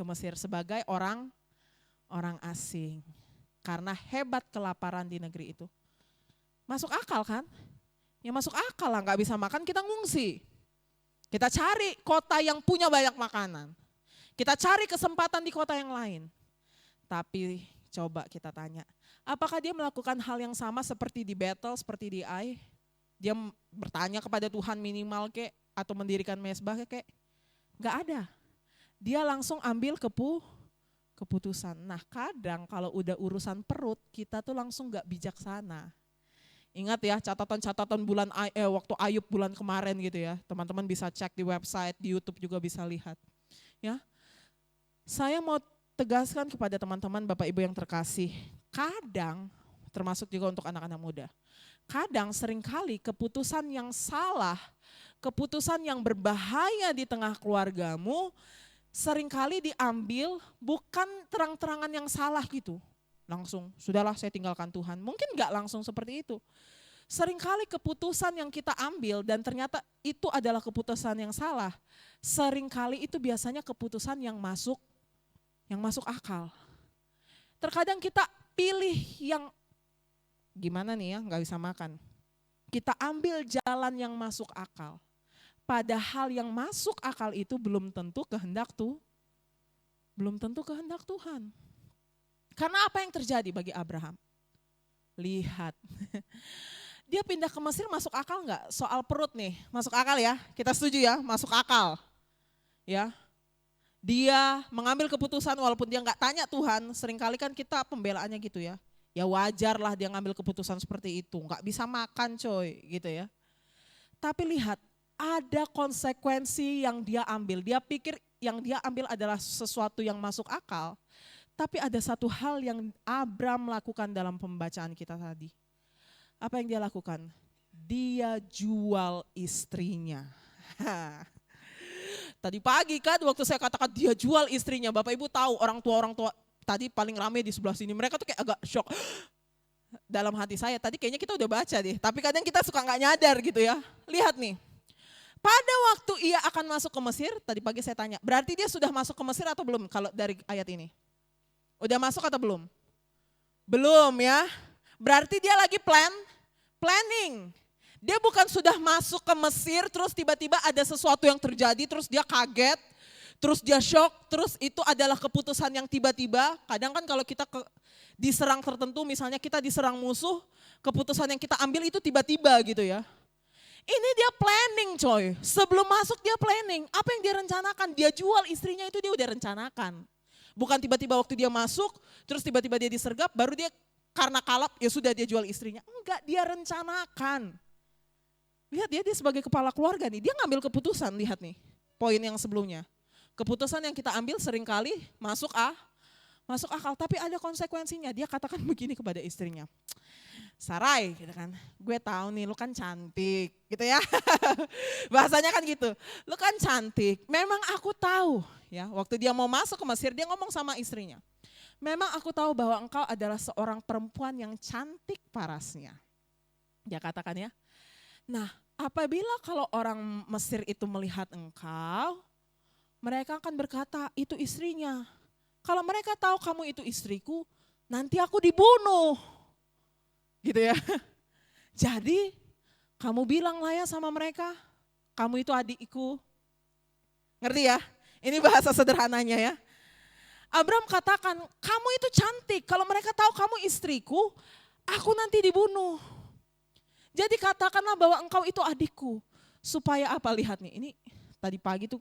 Mesir sebagai orang asing. Karena hebat kelaparan di negeri itu. Masuk akal kan? Ya masuk akal lah, gak bisa makan kita ngungsi. Kita cari kota yang punya banyak makanan. Kita cari kesempatan di kota yang lain. Tapi coba kita tanya, apakah dia melakukan hal yang sama seperti di Betel, seperti di Ai? Dia bertanya kepada Tuhan minimal kek, atau mendirikan mezbah kek? Gak ada. Dia langsung ambil keputusan. Nah kadang kalau udah urusan perut, kita tuh langsung gak bijaksana. Ingat ya catatan-catatan waktu Ayub bulan kemarin gitu ya. Teman-teman bisa cek di website, di YouTube juga bisa lihat. Ya, saya mau tegaskan kepada teman-teman Bapak Ibu yang terkasih. Kadang, termasuk juga untuk anak-anak muda. Kadang seringkali keputusan yang salah, keputusan yang berbahaya di tengah keluargamu, seringkali diambil bukan terang-terangan yang salah gitu. Langsung, sudahlah saya tinggalkan Tuhan. Mungkin gak langsung seperti itu. Seringkali keputusan yang kita ambil dan ternyata itu adalah keputusan yang salah. Seringkali itu biasanya keputusan yang masuk akal. Terkadang kita pilih yang gimana nih ya, gak bisa makan. Kita ambil jalan yang masuk akal. Padahal yang masuk akal itu belum tentu kehendak Tuhan. Karena apa yang terjadi bagi Abraham? Lihat. Dia pindah ke Mesir masuk akal nggak? Soal perut nih, masuk akal ya. Kita setuju ya, masuk akal. Ya, dia mengambil keputusan walaupun dia nggak tanya Tuhan. Seringkali kan kita pembelaannya gitu ya. Ya wajar lah dia ngambil keputusan seperti itu. Nggak bisa makan coy gitu ya. Tapi lihat, ada konsekuensi yang dia ambil. Dia pikir yang dia ambil adalah sesuatu yang masuk akal. Tapi ada satu hal yang Abram lakukan dalam pembacaan kita tadi. Apa yang dia lakukan? Dia jual istrinya. Tadi pagi kan waktu saya katakan dia jual istrinya. Bapak Ibu tahu orang tua tadi paling rame di sebelah sini. Mereka tuh kayak agak shock. Dalam hati saya tadi kayaknya kita udah baca deh. Tapi kadang kita suka gak nyadar gitu ya. Lihat nih. Pada waktu ia akan masuk ke Mesir, tadi pagi saya tanya. Berarti dia sudah masuk ke Mesir atau belum kalau dari ayat ini? Udah masuk atau belum? Belum ya. Berarti dia lagi planning. Dia bukan sudah masuk ke Mesir terus tiba-tiba ada sesuatu yang terjadi terus dia kaget, terus dia shock, terus itu adalah keputusan yang tiba-tiba. Kadang kan kalau kita diserang tertentu, misalnya kita diserang musuh, keputusan yang kita ambil itu tiba-tiba gitu ya. Ini dia planning coy, sebelum masuk dia planning. Apa yang dia rencanakan? Dia jual istrinya itu dia udah rencanakan. Bukan tiba-tiba waktu dia masuk, terus tiba-tiba dia disergap, baru dia karena kalap ya sudah dia jual istrinya. Enggak, dia rencanakan. Lihat dia sebagai kepala keluarga nih, dia ngambil keputusan, lihat nih poin yang sebelumnya. Keputusan yang kita ambil seringkali masuk akal, tapi ada konsekuensinya. Dia katakan begini kepada istrinya, Sarai gitu kan, gue tahu nih lu kan cantik gitu ya. Bahasanya kan gitu, lu kan cantik, memang aku tahu ya. Waktu dia mau masuk ke Mesir dia ngomong sama istrinya, memang aku tahu bahwa engkau adalah seorang perempuan yang cantik parasnya. Dia katakan ya, nah apabila kalau orang Mesir itu melihat engkau, mereka akan berkata itu istrinya. Kalau mereka tahu kamu itu istriku, nanti aku dibunuh. Gitu ya. Jadi kamu bilang lah ya sama mereka, kamu itu adikku. Ngerti ya? Ini bahasa sederhananya ya. Abram katakan, kamu itu cantik, kalau mereka tahu kamu istriku, aku nanti dibunuh. Jadi katakanlah bahwa engkau itu adikku. Supaya apa, lihat nih, ini tadi pagi tuh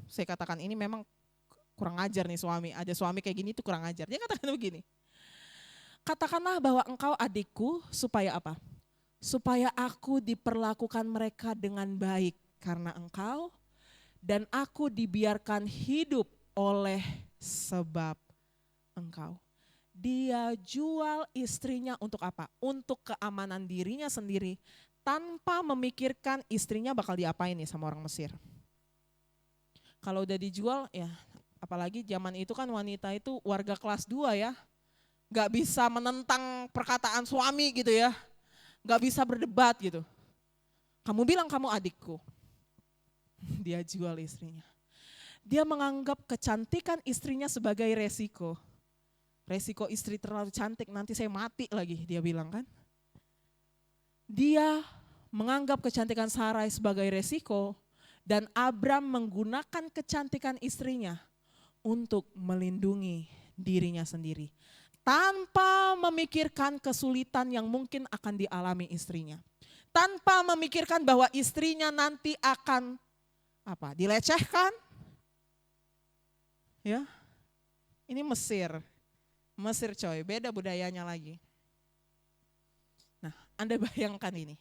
saya katakan ini memang kurang ajar nih suami. Ada suami kayak gini tuh kurang ajar. Dia katakan begini, katakanlah bahwa engkau adikku supaya apa? Supaya aku diperlakukan mereka dengan baik karena engkau, dan aku dibiarkan hidup oleh sebab engkau. Dia jual istrinya untuk apa? Untuk keamanan dirinya sendiri tanpa memikirkan istrinya bakal diapain nih sama orang Mesir. Kalau udah dijual ya, apalagi zaman itu kan wanita itu warga kelas 2 ya. Gak bisa menentang perkataan suami gitu ya. Gak bisa berdebat gitu. Kamu bilang kamu adikku. Dia jual istrinya. Dia menganggap kecantikan istrinya sebagai resiko. Resiko istri terlalu cantik nanti saya mati lagi, dia bilang kan. Dia menganggap kecantikan Sarai sebagai resiko dan Abram menggunakan kecantikan istrinya untuk melindungi dirinya sendiri. Tanpa memikirkan kesulitan yang mungkin akan dialami istrinya. Tanpa memikirkan bahwa istrinya nanti akan dilecehkan. Ya. Ini Mesir coy, beda budayanya lagi. Nah, Anda bayangkan ini.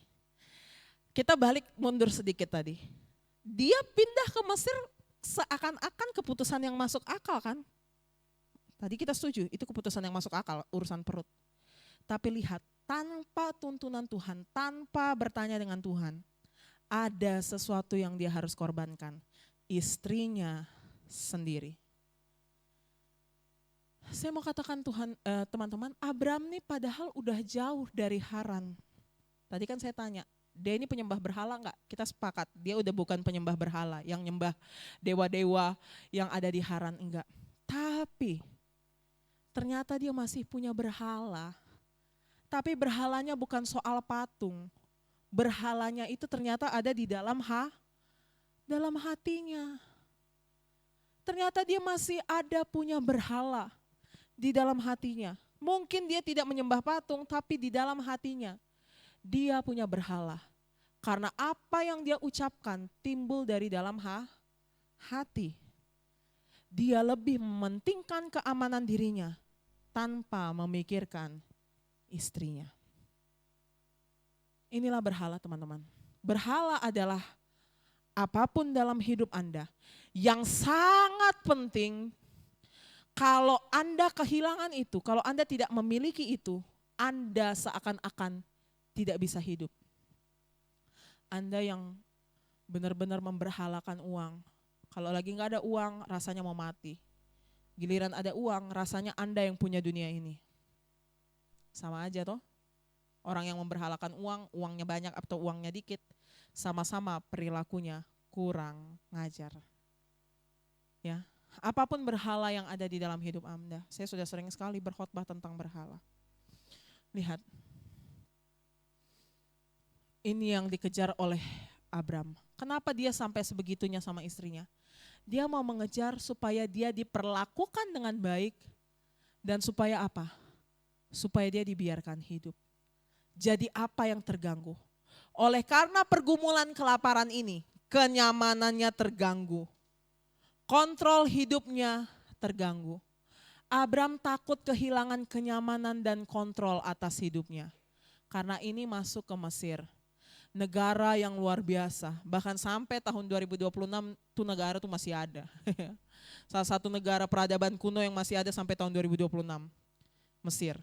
Kita balik mundur sedikit tadi. Dia pindah ke Mesir seakan-akan keputusan yang masuk akal kan. Tadi kita setuju, itu keputusan yang masuk akal, urusan perut. Tapi lihat, tanpa tuntunan Tuhan, tanpa bertanya dengan Tuhan, ada sesuatu yang dia harus korbankan. Istrinya sendiri. Saya mau katakan teman-teman, Abram nih padahal udah jauh dari Haran. Tadi kan saya tanya, dia ini penyembah berhala enggak? Kita sepakat, dia udah bukan penyembah berhala, yang nyembah dewa-dewa yang ada di Haran, enggak. Tapi ternyata dia masih punya berhala. Tapi berhalanya bukan soal patung. Berhalanya itu ternyata ada di dalam hatinya. Ternyata dia masih ada punya berhala di dalam hatinya. Mungkin dia tidak menyembah patung, tapi di dalam hatinya dia punya berhala. Karena apa yang dia ucapkan timbul dari dalam hati. Dia lebih mementingkan keamanan dirinya tanpa memikirkan istrinya. Inilah berhala, teman-teman. Berhala adalah apapun dalam hidup Anda yang sangat penting. Kalau Anda kehilangan itu, kalau Anda tidak memiliki itu, Anda seakan-akan tidak bisa hidup. Anda yang benar-benar memberhalakan uang. Kalau lagi nggak ada uang, rasanya mau mati. Giliran ada uang, rasanya Anda yang punya dunia ini. Sama aja toh. Orang yang memberhalakan uang, uangnya banyak atau uangnya dikit, sama-sama perilakunya kurang ngajar. Ya, apapun berhala yang ada di dalam hidup Anda. Saya sudah sering sekali berkhotbah tentang berhala. Lihat. Ini yang dikejar oleh Abram. Kenapa dia sampai sebegitunya sama istrinya? Dia mau mengejar supaya dia diperlakukan dengan baik dan supaya apa? Supaya dia dibiarkan hidup. Jadi apa yang terganggu? Oleh karena pergumulan kelaparan ini, kenyamanannya terganggu. Kontrol hidupnya terganggu. Abram takut kehilangan kenyamanan dan kontrol atas hidupnya. Karena ini masuk ke Mesir. Negara yang luar biasa, bahkan sampai tahun 2026 itu negara tuh masih ada. Salah satu negara peradaban kuno yang masih ada sampai tahun 2026, Mesir.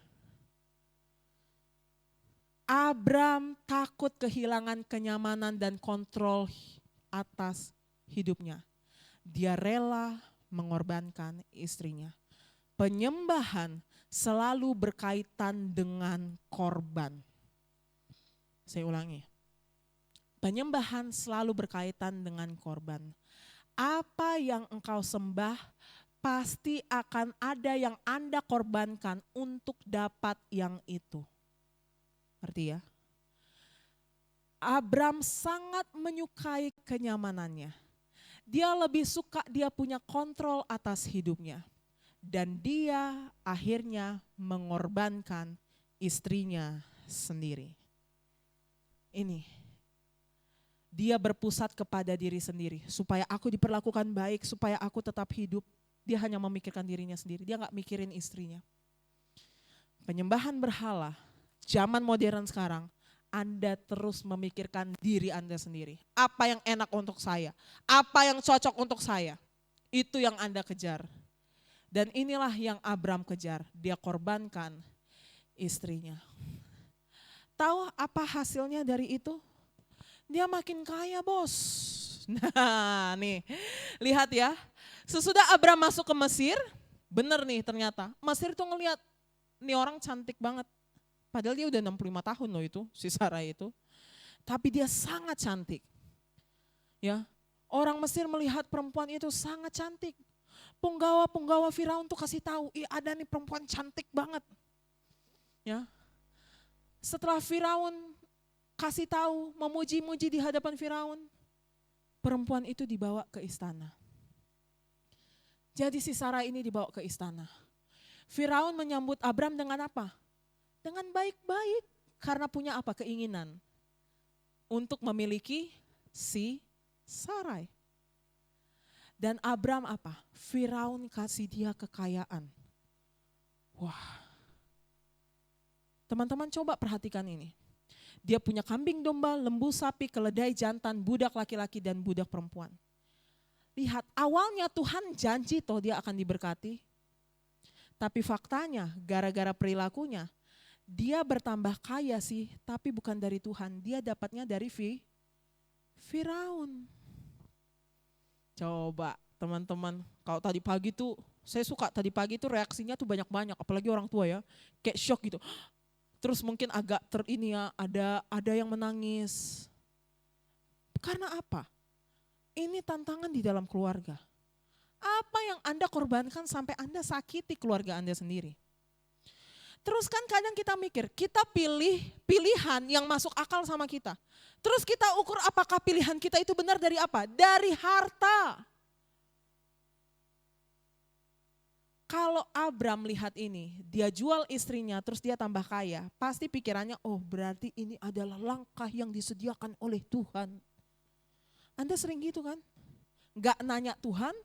Abram takut kehilangan kenyamanan dan kontrol atas hidupnya. Dia rela mengorbankan istrinya. Penyembahan selalu berkaitan dengan korban. Saya ulangi. Penyembahan selalu berkaitan dengan korban. Apa yang engkau sembah pasti akan ada yang Anda korbankan untuk dapat yang itu. Ngerti ya? Abram sangat menyukai kenyamanannya. Dia lebih suka dia punya kontrol atas hidupnya. Dan dia akhirnya mengorbankan istrinya sendiri. Ini. Dia berpusat kepada diri sendiri. Supaya aku diperlakukan baik, supaya aku tetap hidup. Dia hanya memikirkan dirinya sendiri, dia gak mikirin istrinya. Penyembahan berhala, zaman modern sekarang, Anda terus memikirkan diri Anda sendiri. Apa yang enak untuk saya, apa yang cocok untuk saya. Itu yang Anda kejar. Dan inilah yang Abram kejar, dia korbankan istrinya. Tahu apa hasilnya dari itu? Dia makin kaya, bos. Nah nih, lihat ya. Sesudah Abram masuk ke Mesir, bener nih ternyata. Mesir tuh ngelihat, nih orang cantik banget. Padahal dia udah 65 tahun loh itu, si Sarai itu. Tapi dia sangat cantik. Ya, orang Mesir melihat perempuan itu sangat cantik. Penggawa-penggawa Firaun tuh kasih tahu, ada nih perempuan cantik banget. Ya. Setelah Firaun kasih tahu, memuji-muji di hadapan Firaun, perempuan itu dibawa ke istana. Jadi si Sarai ini dibawa ke istana. Firaun menyambut Abram dengan apa? Dengan baik-baik, karena punya apa? Keinginan untuk memiliki si Sarai. Dan Abram apa? Firaun kasih dia kekayaan. Wah. Teman-teman coba perhatikan ini. Dia punya kambing domba, lembu sapi, keledai jantan, budak laki-laki dan budak perempuan. Lihat, awalnya Tuhan janji toh dia akan diberkati. Tapi faktanya gara-gara perilakunya, dia bertambah kaya sih, tapi bukan dari Tuhan. Dia dapatnya dari Firaun. Coba teman-teman, kalau tadi pagi tuh, saya suka tadi pagi tuh reaksinya tuh banyak-banyak, apalagi orang tua ya, kayak shock gitu. Terus mungkin agak ada yang menangis. Karena apa? Ini tantangan di dalam keluarga. Apa yang Anda korbankan sampai Anda sakiti keluarga Anda sendiri? Terus kan kadang kita mikir, kita pilih pilihan yang masuk akal sama kita. Terus kita ukur apakah pilihan kita itu benar dari apa? Dari harta. Kalau Abram lihat ini, dia jual istrinya terus dia tambah kaya, pasti pikirannya, oh berarti ini adalah langkah yang disediakan oleh Tuhan. Anda sering gitu kan? Gak nanya Tuhan,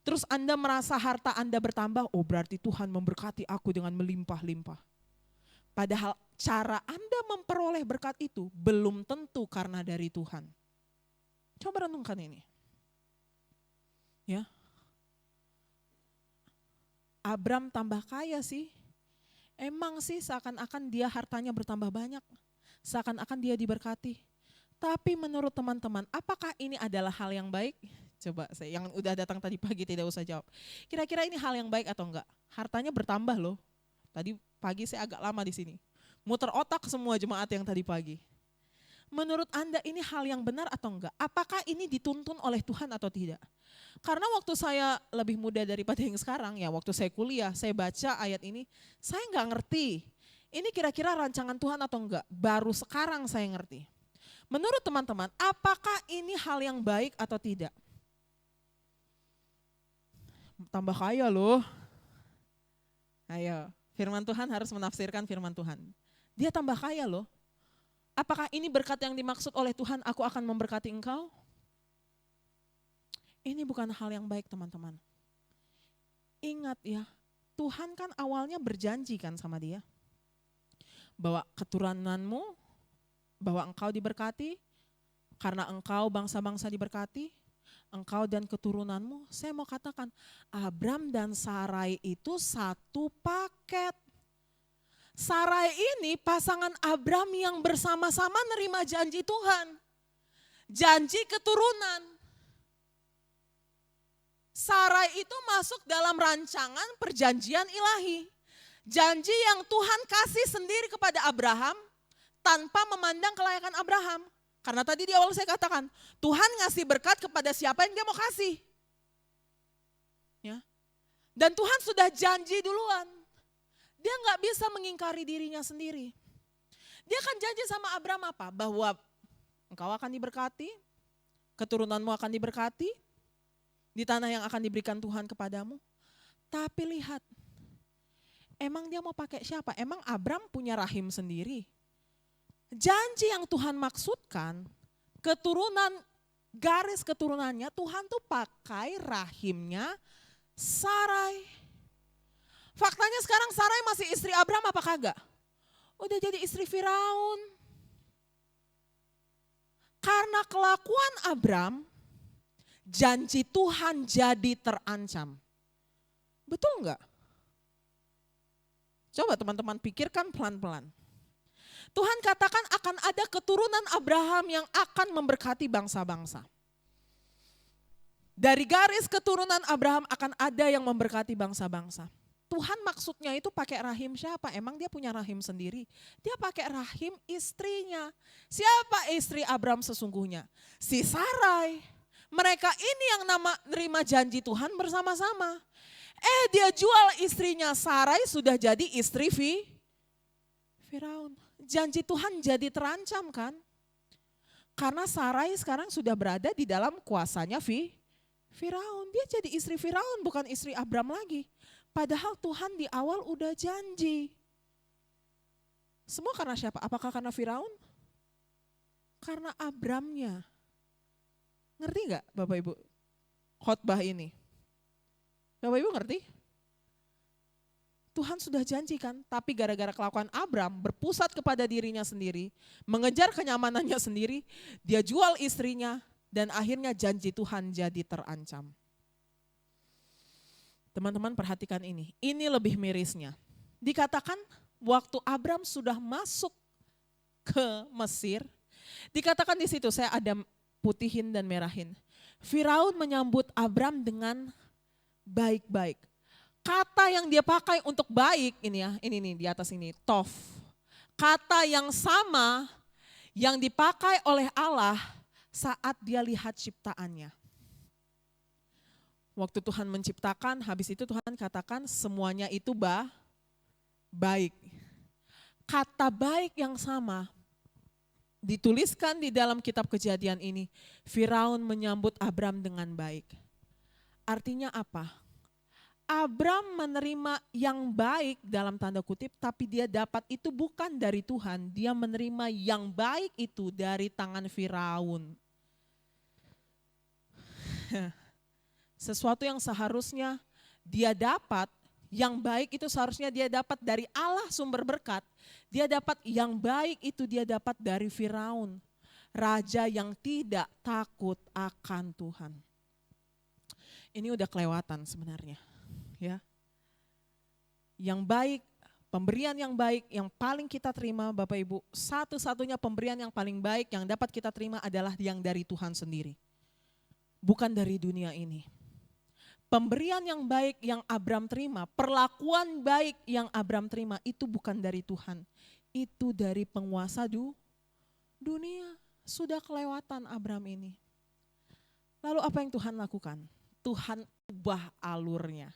terus Anda merasa harta Anda bertambah, oh berarti Tuhan memberkati aku dengan melimpah-limpah. Padahal cara Anda memperoleh berkat itu belum tentu karena dari Tuhan. Coba renungkan ini. Ya. Abram tambah kaya sih. Emang sih seakan-akan dia hartanya bertambah banyak. Seakan-akan dia diberkati. Tapi menurut teman-teman, apakah ini adalah hal yang baik? Coba saya yang udah datang tadi pagi tidak usah jawab. Kira-kira ini hal yang baik atau enggak? Hartanya bertambah loh. Tadi pagi saya agak lama di sini. Muter otak semua jemaat yang tadi pagi. Menurut Anda ini hal yang benar atau enggak? Apakah ini dituntun oleh Tuhan atau tidak? Karena waktu saya lebih muda daripada yang sekarang, ya waktu saya kuliah, saya baca ayat ini, saya enggak ngerti. Ini kira-kira rancangan Tuhan atau enggak? Baru sekarang saya ngerti. Menurut teman-teman, apakah ini hal yang baik atau tidak? Tambah kaya loh. Ayo, firman Tuhan harus menafsirkan firman Tuhan. Dia tambah kaya loh. Apakah ini berkat yang dimaksud oleh Tuhan, aku akan memberkati engkau? Ini bukan hal yang baik teman-teman. Ingat ya, Tuhan kan awalnya berjanji kan sama dia. Bahwa keturunanmu, bahwa engkau diberkati, karena engkau bangsa-bangsa diberkati, engkau dan keturunanmu. Saya mau katakan, Abram dan Sarai itu satu paket. Sarai ini pasangan Abram yang bersama-sama nerima janji Tuhan. Janji keturunan. Sarai itu masuk dalam rancangan perjanjian ilahi. Janji yang Tuhan kasih sendiri kepada Abraham tanpa memandang kelayakan Abraham. Karena tadi di awal saya katakan, Tuhan ngasih berkat kepada siapa yang dia mau kasih. Ya. Dan Tuhan sudah janji duluan. Dia nggak bisa mengingkari dirinya sendiri. Dia akan janji sama Abraham apa? Bahwa engkau akan diberkati, keturunanmu akan diberkati, di tanah yang akan diberikan Tuhan kepadamu. Tapi lihat, emang dia mau pakai siapa? Emang Abraham punya rahim sendiri? Janji yang Tuhan maksudkan, keturunan, garis keturunannya Tuhan tuh pakai rahimnya Sarai. Faktanya sekarang Sarai masih istri Abraham apa kagak? Udah jadi istri Firaun. Karena kelakuan Abraham, janji Tuhan jadi terancam. Betul enggak? Coba teman-teman pikirkan pelan-pelan. Tuhan katakan akan ada keturunan Abraham yang akan memberkati bangsa-bangsa. Dari garis keturunan Abraham akan ada yang memberkati bangsa-bangsa. Tuhan maksudnya itu pakai rahim siapa? Emang dia punya rahim sendiri? Dia pakai rahim istrinya. Siapa istri Abraham sesungguhnya? Si Sarai. Mereka ini yang nerima janji Tuhan bersama-sama. Dia jual istrinya Sarai sudah jadi istri Firaun. Janji Tuhan jadi terancam kan? Karena Sarai sekarang sudah berada di dalam kuasanya Firaun. Dia jadi istri Firaun bukan istri Abraham lagi. Padahal Tuhan di awal udah janji. Semua karena siapa? Apakah karena Firaun? Karena Abramnya. Ngerti gak Bapak Ibu khotbah ini? Bapak Ibu ngerti? Tuhan sudah janjikan, tapi gara-gara kelakuan Abram berpusat kepada dirinya sendiri, mengejar kenyamanannya sendiri, dia jual istrinya dan akhirnya janji Tuhan jadi terancam. Teman-teman perhatikan ini lebih mirisnya. Dikatakan waktu Abram sudah masuk ke Mesir, dikatakan di situ saya ada putihin dan merahin. Firaun menyambut Abram dengan baik-baik. Kata yang dia pakai untuk baik ini ya, ini nih di atas ini, tof. Kata yang sama yang dipakai oleh Allah saat dia lihat ciptaannya. Waktu Tuhan menciptakan, habis itu Tuhan katakan semuanya itu baik. Kata baik yang sama dituliskan di dalam kitab Kejadian ini. Firaun menyambut Abram dengan baik. Artinya apa? Abram menerima yang baik dalam tanda kutip, tapi dia dapat itu bukan dari Tuhan. Dia menerima yang baik itu dari tangan Firaun. Sesuatu yang seharusnya dia dapat, yang baik itu seharusnya dia dapat dari Allah sumber berkat. Dia dapat yang baik itu dia dapat dari Firaun. Raja yang tidak takut akan Tuhan. Ini udah kelewatan sebenarnya. Ya, yang baik, pemberian yang baik yang paling kita terima Bapak Ibu, satu-satunya pemberian yang paling baik yang dapat kita terima adalah yang dari Tuhan sendiri. Bukan dari dunia ini. Pemberian yang baik yang Abram terima, perlakuan baik yang Abram terima itu bukan dari Tuhan. Itu dari penguasa dunia. Sudah kelewatan Abram ini. Lalu apa yang Tuhan lakukan? Tuhan ubah alurnya.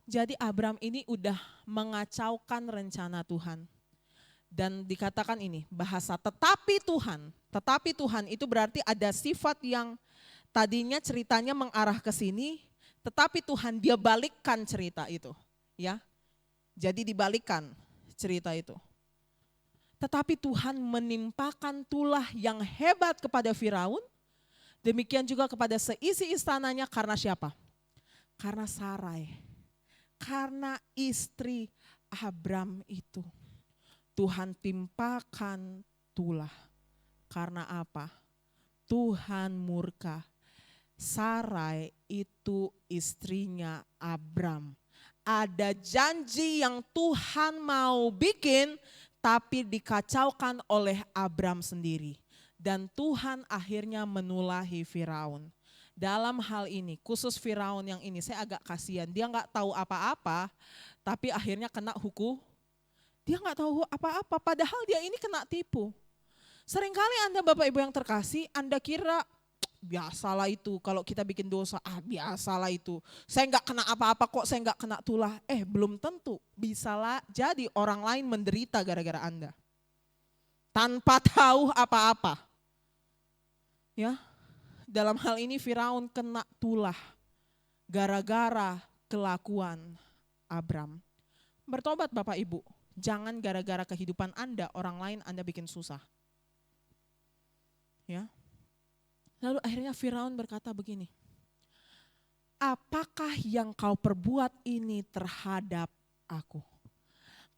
Jadi Abram ini udah mengacaukan rencana Tuhan. Dan dikatakan ini bahasa tetapi Tuhan itu berarti ada sifat yang tadinya ceritanya mengarah ke sini, tetapi Tuhan dia balikkan cerita itu, ya. Jadi dibalikkan cerita itu. Tetapi Tuhan menimpakan tulah yang hebat kepada Firaun, demikian juga kepada seisi istananya karena siapa? Karena Sarai. Karena istri Abram itu. Tuhan timpakan tulah. Karena apa? Tuhan murka. Sarai itu istrinya Abram. Ada janji yang Tuhan mau bikin, tapi dikacaukan oleh Abram sendiri. Dan Tuhan akhirnya menulahi Firaun. Dalam hal ini, khusus Firaun yang ini, saya agak kasihan. Dia nggak tahu apa-apa, tapi akhirnya kena hukum. Dia nggak tahu apa-apa, padahal dia ini kena tipu. Seringkali Anda Bapak Ibu yang terkasih, Anda kira biasalah itu kalau kita bikin dosa, biasalah itu. Saya nggak kena apa-apa kok, saya nggak kena tulah. Belum tentu, bisalah jadi orang lain menderita gara-gara Anda. Tanpa tahu apa-apa. Ya. Dalam hal ini Firaun kena tulah gara-gara kelakuan Abram. Bertobat Bapak Ibu, jangan gara-gara kehidupan Anda, orang lain Anda bikin susah. Ya. Lalu akhirnya Firaun berkata begini, apakah yang kau perbuat ini terhadap aku?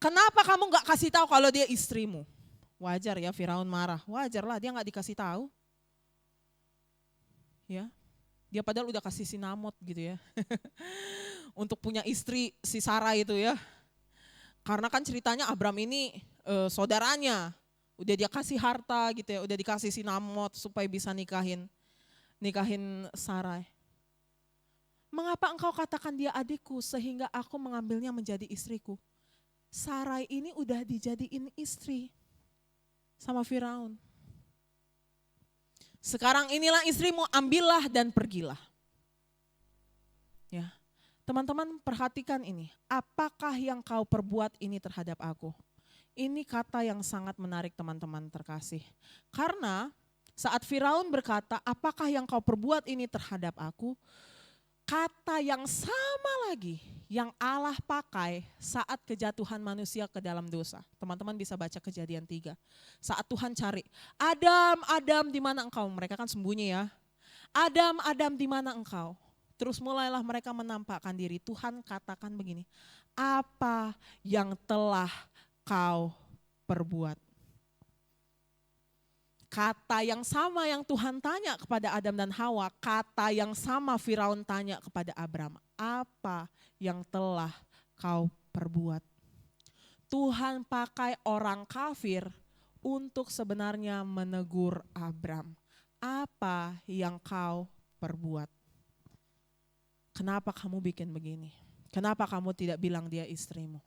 Kenapa kamu gak kasih tahu kalau dia istrimu? Wajar ya Firaun marah, wajar lah dia gak dikasih tahu. Ya, dia padahal udah kasih sinamot gitu ya, untuk punya istri si Sarai itu ya. Karena kan ceritanya Abram ini saudaranya, udah dia kasih harta gitu ya, udah dikasih sinamot supaya bisa nikahin Sarai. Mengapa engkau katakan dia adikku sehingga aku mengambilnya menjadi istriku? Sarai ini udah dijadiin istri sama Firaun. Sekarang inilah istrimu, ambillah dan pergilah. Ya, teman-teman perhatikan ini. Apakah yang kau perbuat ini terhadap aku? Ini kata yang sangat menarik teman-teman terkasih. Karena saat Firaun berkata, apakah yang kau perbuat ini terhadap aku? Kata yang sama lagi yang Allah pakai saat kejatuhan manusia ke dalam dosa. Teman-teman bisa baca Kejadian 3. Saat Tuhan cari, Adam, Adam di mana engkau? Mereka kan sembunyi ya. Adam, Adam di mana engkau? Terus mulailah mereka menampakkan diri. Tuhan katakan begini, apa yang telah kau perbuat? Kata yang sama yang Tuhan tanya kepada Adam dan Hawa, kata yang sama Firaun tanya kepada Abram. Apa yang telah kau perbuat? Tuhan pakai orang kafir untuk sebenarnya menegur Abram. Apa yang kau perbuat? Kenapa kamu bikin begini? Kenapa kamu tidak bilang dia istrimu?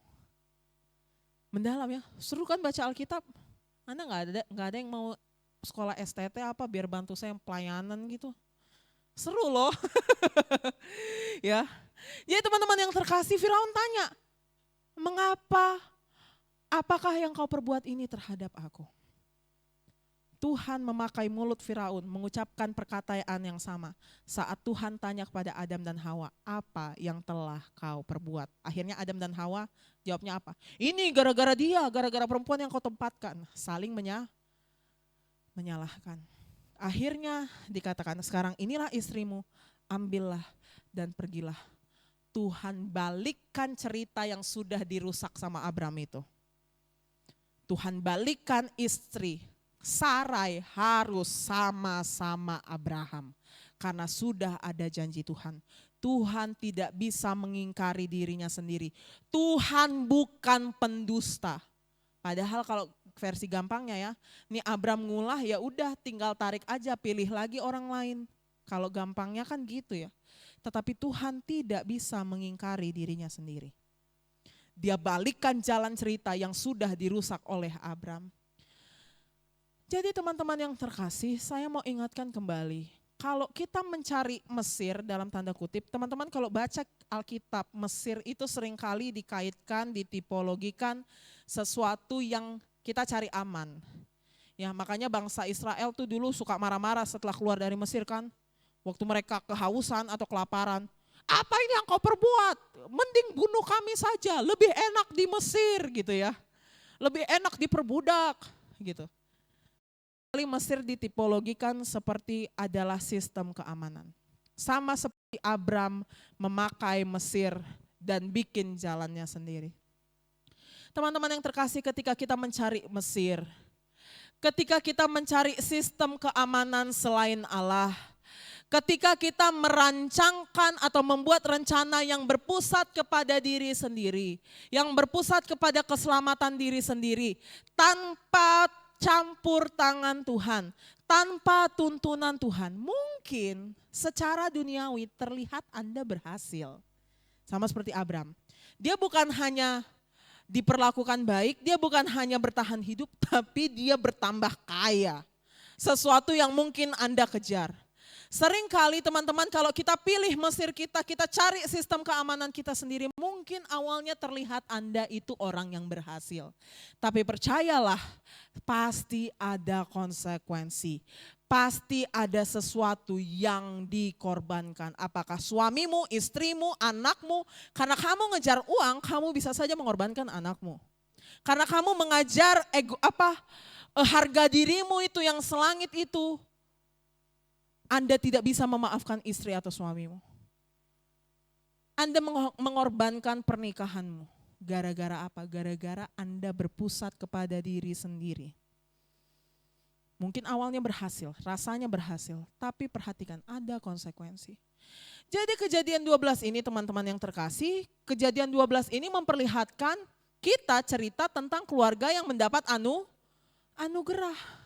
Mendalam ya, seru kan baca Alkitab? Anda nggak ada yang mau sekolah STT apa biar bantu saya pelayanan gitu. Seru loh. Ya. Jadi teman-teman yang terkasih, Firaun tanya, mengapa, apakah yang kau perbuat ini terhadap aku? Tuhan memakai mulut Firaun mengucapkan perkataan yang sama saat Tuhan tanya kepada Adam dan Hawa, apa yang telah kau perbuat? Akhirnya Adam dan Hawa jawabnya apa? Ini gara-gara dia, gara-gara perempuan yang kau tempatkan. Saling menyalahkan. Akhirnya dikatakan, sekarang inilah istrimu, ambillah dan pergilah. Tuhan balikkan cerita yang sudah dirusak sama Abram itu. Tuhan balikkan istri. Sarai harus sama-sama Abraham. Karena sudah ada janji Tuhan. Tuhan tidak bisa mengingkari dirinya sendiri. Tuhan bukan pendusta. Padahal kalau versi gampangnya ya, ini Abram ngulah ya udah tinggal tarik aja, pilih lagi orang lain. Kalau gampangnya kan gitu ya. Tetapi Tuhan tidak bisa mengingkari dirinya sendiri. Dia balikkan jalan cerita yang sudah dirusak oleh Abram. Jadi teman-teman yang terkasih, saya mau ingatkan kembali. Kalau kita mencari Mesir dalam tanda kutip, teman-teman kalau baca Alkitab, Mesir itu seringkali dikaitkan, ditipologikan sesuatu yang kita cari aman. Ya, makanya bangsa Israel tuh dulu suka marah-marah setelah keluar dari Mesir kan. Waktu mereka kehausan atau kelaparan. Apa ini yang kau perbuat? Mending bunuh kami saja, lebih enak di Mesir gitu ya. Lebih enak diperbudak gitu. Mesir ditipologikan seperti adalah sistem keamanan. Sama seperti Abram memakai Mesir dan bikin jalannya sendiri. Teman-teman yang terkasih, ketika kita mencari Mesir, ketika kita mencari sistem keamanan selain Allah, ketika kita merancangkan atau membuat rencana yang berpusat kepada diri sendiri, yang berpusat kepada keselamatan diri sendiri, tanpa campur tangan Tuhan, tanpa tuntunan Tuhan, mungkin secara duniawi terlihat Anda berhasil. Sama seperti Abram. Dia bukan hanya diperlakukan baik, dia bukan hanya bertahan hidup, tapi dia bertambah kaya. Sesuatu yang mungkin Anda kejar. Seringkali teman-teman kalau kita pilih Mesir kita cari sistem keamanan kita sendiri, mungkin awalnya terlihat Anda itu orang yang berhasil. Tapi percayalah, pasti ada konsekuensi. Pasti ada sesuatu yang dikorbankan. Apakah suamimu, istrimu, anakmu, karena kamu ngejar uang, kamu bisa saja mengorbankan anakmu. Karena kamu mengajar harga dirimu itu yang selangit itu, Anda tidak bisa memaafkan istri atau suamimu. Anda mengorbankan pernikahanmu. Gara-gara apa? Gara-gara Anda berpusat kepada diri sendiri. Mungkin awalnya berhasil, rasanya berhasil. Tapi perhatikan, ada konsekuensi. Jadi kejadian 12 ini teman-teman yang terkasih, kejadian 12 ini memperlihatkan kita cerita tentang keluarga yang mendapat anugerah.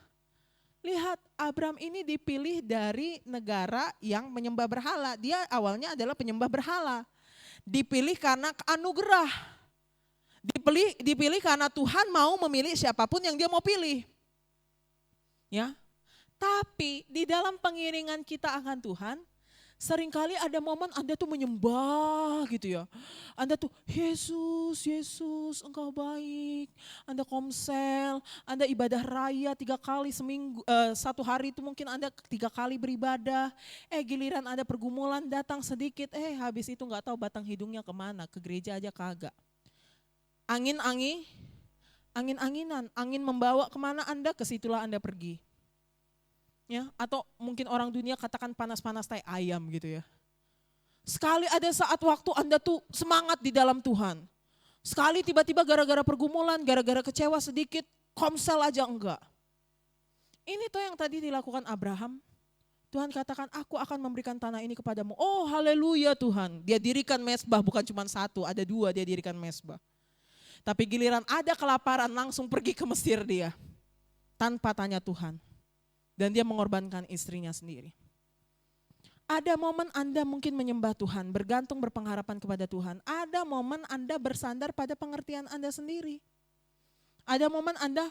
Lihat, Abram ini dipilih dari negara yang menyembah berhala. Dia awalnya adalah penyembah berhala. Dipilih karena anugerah. Dipilih karena Tuhan mau memilih siapapun yang dia mau pilih. Ya. Tapi di dalam pengiringan kita akan Tuhan, seringkali ada momen Anda tuh menyembah gitu ya. Anda tuh, Yesus, Yesus engkau baik. Anda komsel, Anda ibadah raya 3 kali seminggu, 1 hari itu mungkin Anda 3 kali beribadah. Giliran ada pergumulan datang sedikit, habis itu gak tahu batang hidungnya kemana, ke gereja aja kagak. Angin-anginan, angin membawa kemana Anda, ke situlah Anda pergi. Ya, atau mungkin orang dunia katakan panas-panas tai ayam gitu ya. Sekali ada saat waktu Anda tuh semangat di dalam Tuhan. Sekali tiba-tiba gara-gara pergumulan, gara-gara kecewa sedikit, komsel aja enggak. Ini tuh yang tadi dilakukan Abraham. Tuhan katakan, aku akan memberikan tanah ini kepadamu. Oh haleluya Tuhan. Dia dirikan mezbah, bukan cuma 1, ada 2 dia dirikan mezbah. Tapi giliran ada kelaparan langsung pergi ke Mesir dia. Tanpa tanya Tuhan. Dan dia mengorbankan istrinya sendiri. Ada momen Anda mungkin menyembah Tuhan, bergantung berpengharapan kepada Tuhan. Ada momen Anda bersandar pada pengertian Anda sendiri. Ada momen Anda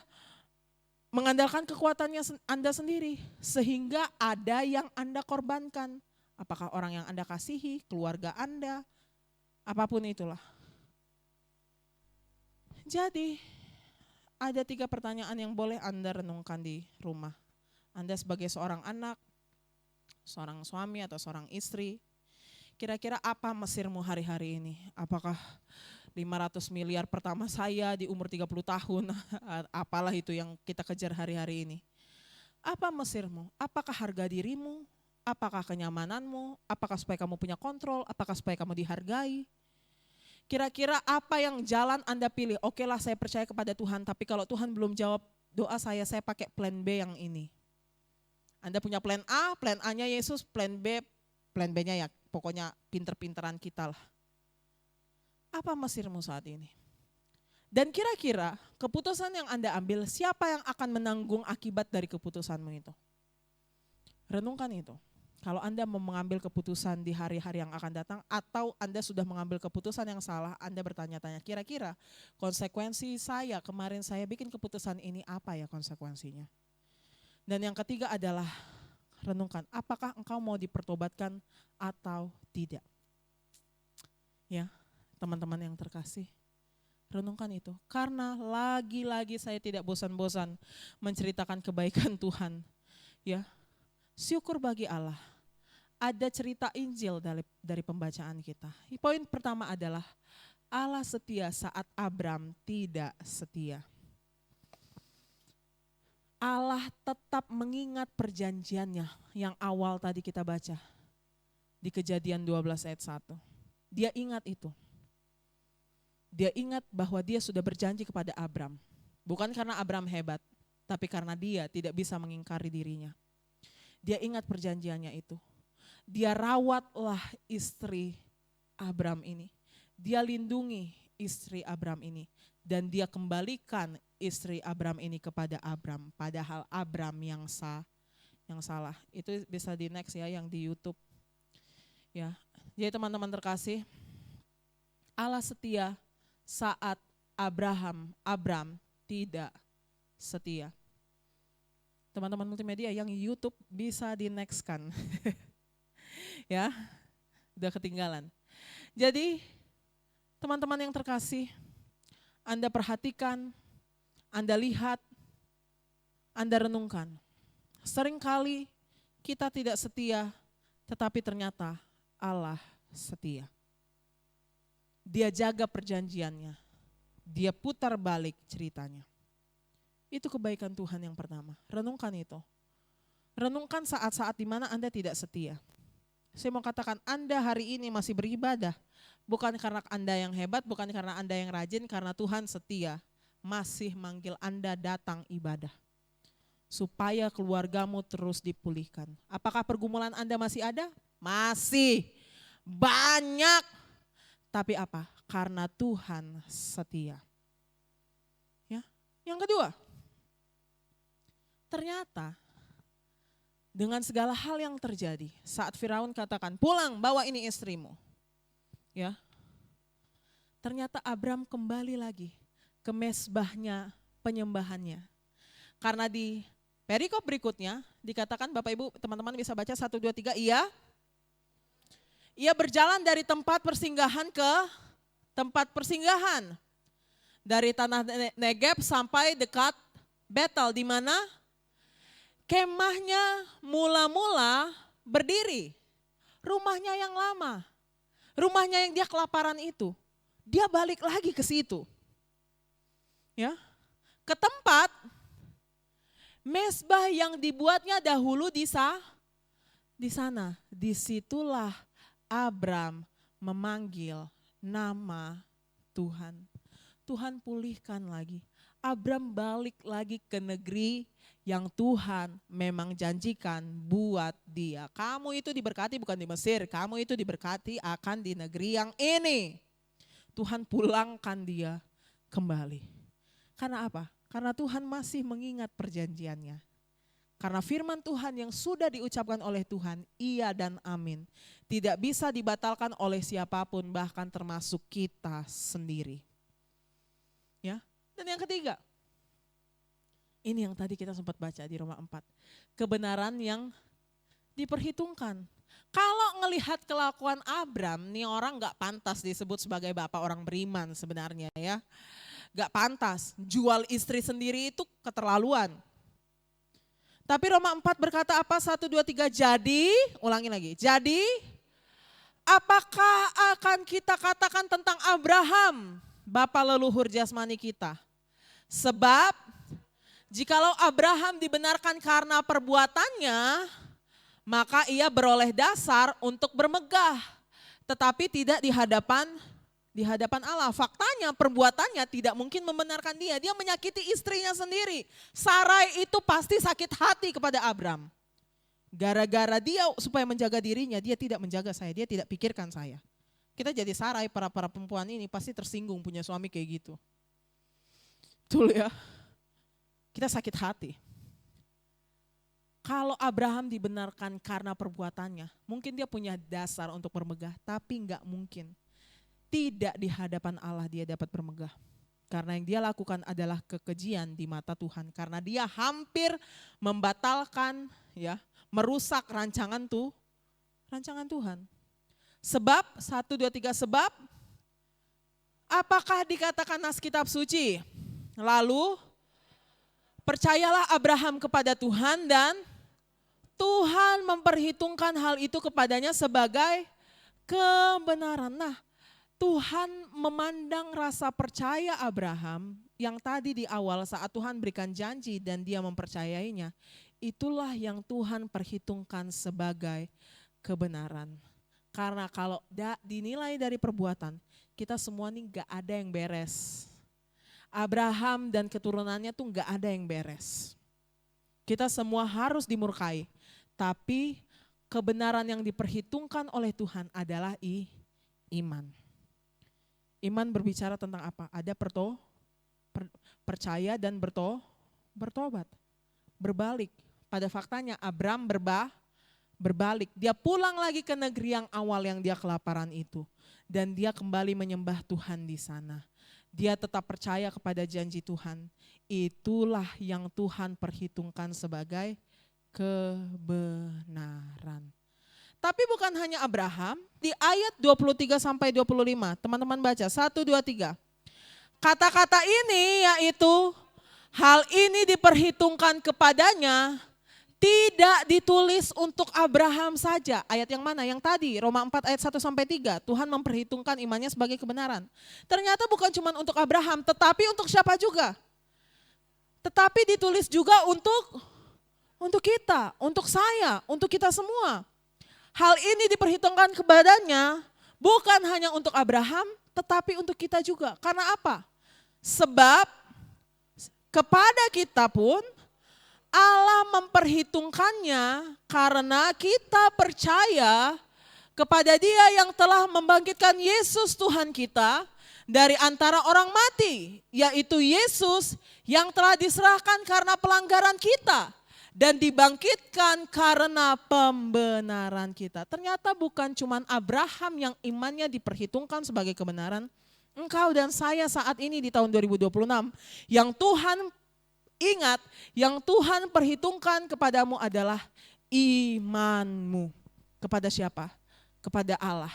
mengandalkan kekuatannya Anda sendiri. Sehingga ada yang Anda korbankan. Apakah orang yang Anda kasihi, keluarga Anda, apapun itulah. Jadi ada 3 pertanyaan yang boleh Anda renungkan di rumah. Anda sebagai seorang anak, seorang suami atau seorang istri, kira-kira apa Mesirmu hari-hari ini? Apakah 500 miliar pertama saya di umur 30 tahun, apalah itu yang kita kejar hari-hari ini. Apa Mesirmu? Apakah harga dirimu? Apakah kenyamananmu? Apakah supaya kamu punya kontrol? Apakah supaya kamu dihargai? Kira-kira apa yang jalan Anda pilih? Oke lah, saya percaya kepada Tuhan, tapi kalau Tuhan belum jawab doa saya pakai plan B yang ini. Anda punya plan A, plan A-nya Yesus, plan B-nya ya pokoknya pinter-pinteran kita lah. Apa Mesirmu saat ini? Dan kira-kira keputusan yang Anda ambil, siapa yang akan menanggung akibat dari keputusanmu itu? Renungkan itu. Kalau Anda mau mengambil keputusan di hari-hari yang akan datang atau Anda sudah mengambil keputusan yang salah, Anda bertanya-tanya, kira-kira konsekuensi saya kemarin saya bikin keputusan ini apa ya konsekuensinya? Dan yang ketiga adalah renungkan, apakah engkau mau dipertobatkan atau tidak? Ya, teman-teman yang terkasih, renungkan itu. Karena lagi-lagi saya tidak bosan-bosan menceritakan kebaikan Tuhan. Ya, syukur bagi Allah. Ada cerita Injil dari pembacaan kita. Poin pertama adalah Allah setia saat Abram tidak setia. Allah tetap mengingat perjanjiannya yang awal tadi kita baca di Kejadian 12 ayat 1. Dia ingat itu. Dia ingat bahwa dia sudah berjanji kepada Abram. Bukan karena Abram hebat, tapi karena dia tidak bisa mengingkari dirinya. Dia ingat perjanjiannya itu. Dia rawatlah istri Abram ini. Dia lindungi istri Abram ini. Dan dia kembalikan istri Abram ini kepada Abram. Padahal Abram yang salah. Itu bisa di next ya, yang di YouTube. Ya, jadi teman-teman terkasih, Allah setia saat Abram tidak setia. Teman-teman multimedia yang YouTube bisa di next kan. Ya, udah ketinggalan. Jadi teman-teman yang terkasih, Anda perhatikan, Anda lihat, Anda renungkan. Seringkali kita tidak setia, tetapi ternyata Allah setia. Dia jaga perjanjiannya, dia putar balik ceritanya. Itu kebaikan Tuhan yang pertama, renungkan itu. Renungkan saat-saat di mana Anda tidak setia. Saya mau katakan Anda hari ini masih beribadah, bukan karena Anda yang hebat, bukan karena Anda yang rajin, karena Tuhan setia masih manggil Anda datang ibadah. Supaya keluargamu terus dipulihkan. Apakah pergumulan Anda masih ada? Masih banyak. Tapi apa? Karena Tuhan setia. Ya. Yang kedua, ternyata dengan segala hal yang terjadi, saat Firaun katakan, pulang bawa ini istrimu. Ya. Ternyata Abram kembali lagi ke mezbahnya, penyembahannya. Karena di perikop berikutnya dikatakan, Bapak Ibu teman-teman bisa baca 1, 2, 3, ia berjalan dari tempat persinggahan ke tempat persinggahan. Dari tanah Negeb sampai dekat Betel, di mana kemahnya mula-mula berdiri. Rumahnya yang lama, rumahnya yang dia kelaparan itu, dia balik lagi ke situ. Ya, ke tempat mezbah yang dibuatnya dahulu di sana. Disitulah Abram memanggil nama Tuhan. Tuhan pulihkan lagi. Abram balik lagi ke negeri yang Tuhan memang janjikan buat dia. Kamu itu diberkati bukan di Mesir, kamu itu diberkati akan di negeri yang ini. Tuhan pulangkan dia kembali. Karena apa? Karena Tuhan masih mengingat perjanjiannya. Karena firman Tuhan yang sudah diucapkan oleh Tuhan, iya dan amin. Tidak bisa dibatalkan oleh siapapun, bahkan termasuk kita sendiri. Ya. Dan yang ketiga, ini yang tadi kita sempat baca di Roma 4. Kebenaran yang diperhitungkan. Kalau ngelihat kelakuan Abram, nih orang gak pantas disebut sebagai bapak orang beriman sebenarnya ya. Gak pantas, jual istri sendiri itu keterlaluan. Tapi Roma 4 berkata apa? 1, 2, 3. Jadi, ulangi lagi. Jadi, apakah akan kita katakan tentang Abraham, bapa leluhur jasmani kita? Sebab, jikalau Abraham dibenarkan karena perbuatannya, maka ia beroleh dasar untuk bermegah. Tetapi tidak di hadapan Allah. Faktanya perbuatannya tidak mungkin membenarkan dia. Dia menyakiti istrinya sendiri. Sarai itu pasti sakit hati kepada Abram. Gara-gara dia supaya menjaga dirinya, dia tidak menjaga saya, dia tidak pikirkan saya. Kita jadi Sarai, para perempuan ini pasti tersinggung punya suami kayak gitu. Betul ya? Kita sakit hati. Kalau Abraham dibenarkan karena perbuatannya, mungkin dia punya dasar untuk bermegah, tapi enggak mungkin. Tidak di hadapan Allah dia dapat bermegah. Karena yang dia lakukan adalah kekejian di mata Tuhan. Karena dia hampir membatalkan, ya, merusak rancangan Tuhan. Sebab, 1, 2, 3, sebab, apakah dikatakan nas kitab suci? Lalu, percayalah Abraham kepada Tuhan dan Tuhan memperhitungkan hal itu kepadanya sebagai kebenaran. Nah, Tuhan memandang rasa percaya Abraham yang tadi di awal saat Tuhan berikan janji dan dia mempercayainya. Itulah yang Tuhan perhitungkan sebagai kebenaran. Karena kalau dinilai dari perbuatan, kita semua nih gak ada yang beres. Abraham dan keturunannya tuh gak ada yang beres. Kita semua harus dimurkai. Tapi kebenaran yang diperhitungkan oleh Tuhan adalah iman. Iman berbicara tentang apa? Ada percaya dan bertobat. Berbalik. Pada faktanya Abram berbalik. Dia pulang lagi ke negeri yang awal yang dia kelaparan itu. Dan dia kembali menyembah Tuhan di sana. Dia tetap percaya kepada janji Tuhan. Itulah yang Tuhan perhitungkan sebagai kebenaran. Tapi bukan hanya Abraham, di ayat 23 sampai 25, teman-teman baca 1, 2, 3. Kata-kata ini yaitu hal ini diperhitungkan kepadanya tidak ditulis untuk Abraham saja. Ayat yang mana? Yang tadi, Roma 4 ayat 1 sampai 3. Tuhan memperhitungkan imannya sebagai kebenaran. Ternyata bukan cuma untuk Abraham, tetapi untuk siapa juga? Tetapi ditulis juga untuk kita, untuk saya, untuk kita semua. Hal ini diperhitungkan kepadanya bukan hanya untuk Abraham, tetapi untuk kita juga. Karena apa? Sebab kepada kita pun Allah memperhitungkannya karena kita percaya kepada Dia yang telah membangkitkan Yesus Tuhan kita dari antara orang mati, yaitu Yesus yang telah diserahkan karena pelanggaran kita dan dibangkitkan karena pembenaran kita. Ternyata bukan cuma Abraham yang imannya diperhitungkan sebagai kebenaran. Engkau dan saya saat ini di tahun 2026 yang Tuhan ingat, yang Tuhan perhitungkan kepadamu adalah imanmu. Kepada siapa? Kepada Allah.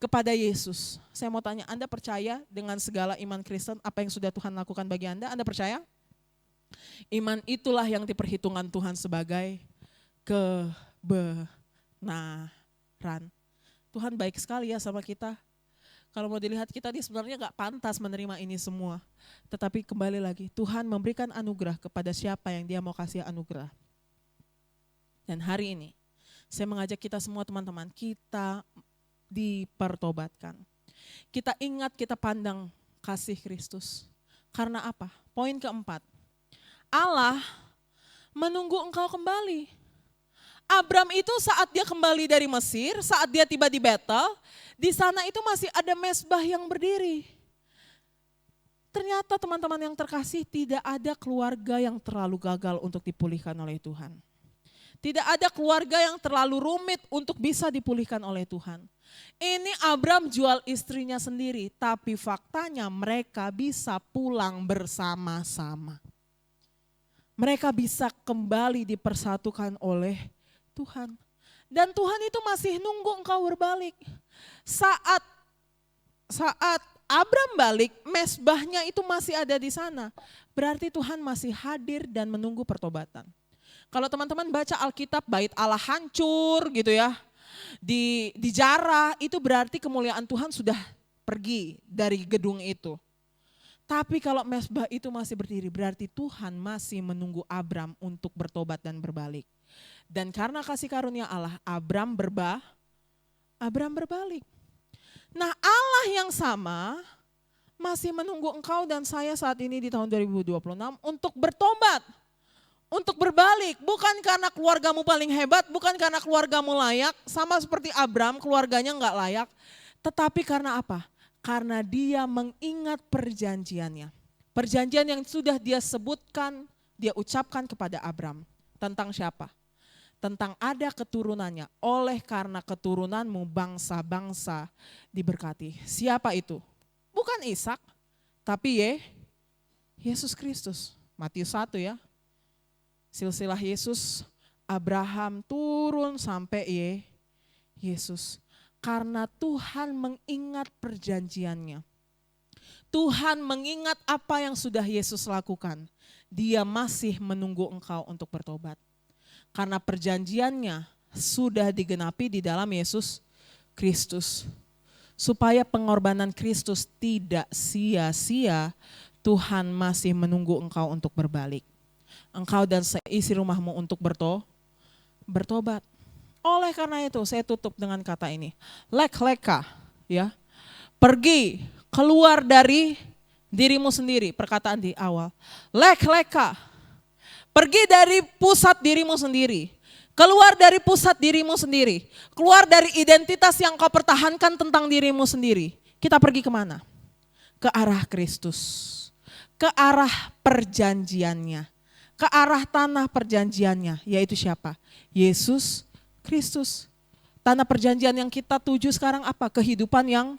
Kepada Yesus. Saya mau tanya, Anda percaya dengan segala iman Kristen apa yang sudah Tuhan lakukan bagi Anda? Anda percaya? Iman itulah yang diperhitungkan Tuhan sebagai kebenaran. Tuhan baik sekali ya sama kita. Kalau mau dilihat kita sebenarnya gak pantas menerima ini semua. Tetapi kembali lagi, Tuhan memberikan anugerah kepada siapa yang Dia mau kasih anugerah. Dan hari ini, saya mengajak kita semua teman-teman, kita dipertobatkan. Kita ingat, kita pandang kasih Kristus. Karena apa? Poin keempat. Allah menunggu engkau kembali. Abram itu saat dia kembali dari Mesir, saat dia tiba di Betel, di sana itu masih ada mezbah yang berdiri. Ternyata teman-teman yang terkasih, tidak ada keluarga yang terlalu gagal untuk dipulihkan oleh Tuhan. Tidak ada keluarga yang terlalu rumit untuk bisa dipulihkan oleh Tuhan. Ini Abram jual istrinya sendiri, tapi faktanya mereka bisa pulang bersama-sama. Mereka bisa kembali dipersatukan oleh Tuhan. Dan Tuhan itu masih nunggu engkau berbalik. Saat Abram balik, mezbahnya itu masih ada di sana. Berarti Tuhan masih hadir dan menunggu pertobatan. Kalau teman-teman baca Alkitab, bait Allah hancur gitu ya, dijarah, itu berarti kemuliaan Tuhan sudah pergi dari gedung itu. Tapi kalau mezbah itu masih berdiri, berarti Tuhan masih menunggu Abram untuk bertobat dan berbalik. Dan karena kasih karunia Allah, Abram berbalik. Nah, Allah yang sama masih menunggu engkau dan saya saat ini di tahun 2026 untuk bertobat, untuk berbalik. Bukan karena keluargamu paling hebat, bukan karena keluargamu layak, sama seperti Abram keluarganya enggak layak. Tetapi karena apa? Karena dia mengingat perjanjiannya. Perjanjian yang sudah dia sebutkan, dia ucapkan kepada Abram. Tentang siapa? Tentang ada keturunannya. Oleh karena keturunanmu bangsa-bangsa diberkati. Siapa itu? Bukan Ishak, tapi Yesus Kristus. Matius 1 ya. Silsilah Yesus, Abraham turun sampai Yesus. Karena Tuhan mengingat perjanjiannya. Tuhan mengingat apa yang sudah Yesus lakukan. Dia masih menunggu engkau untuk bertobat. Karena perjanjiannya sudah digenapi di dalam Yesus Kristus. Supaya pengorbanan Kristus tidak sia-sia, Tuhan masih menunggu engkau untuk berbalik. Engkau dan seisi rumahmu untuk bertobat. Oleh karena itu saya tutup dengan kata ini. Lek-leka, ya. Pergi, keluar dari dirimu sendiri, perkataan di awal. Lek-leka. Pergi dari pusat dirimu sendiri. Keluar dari pusat dirimu sendiri. Keluar dari identitas yang kau pertahankan tentang dirimu sendiri. Kita pergi kemana? Ke arah Kristus. Ke arah perjanjiannya. Ke arah tanah perjanjiannya. Yaitu siapa? Yesus Kristus. Tanah perjanjian yang kita tuju sekarang apa? Kehidupan yang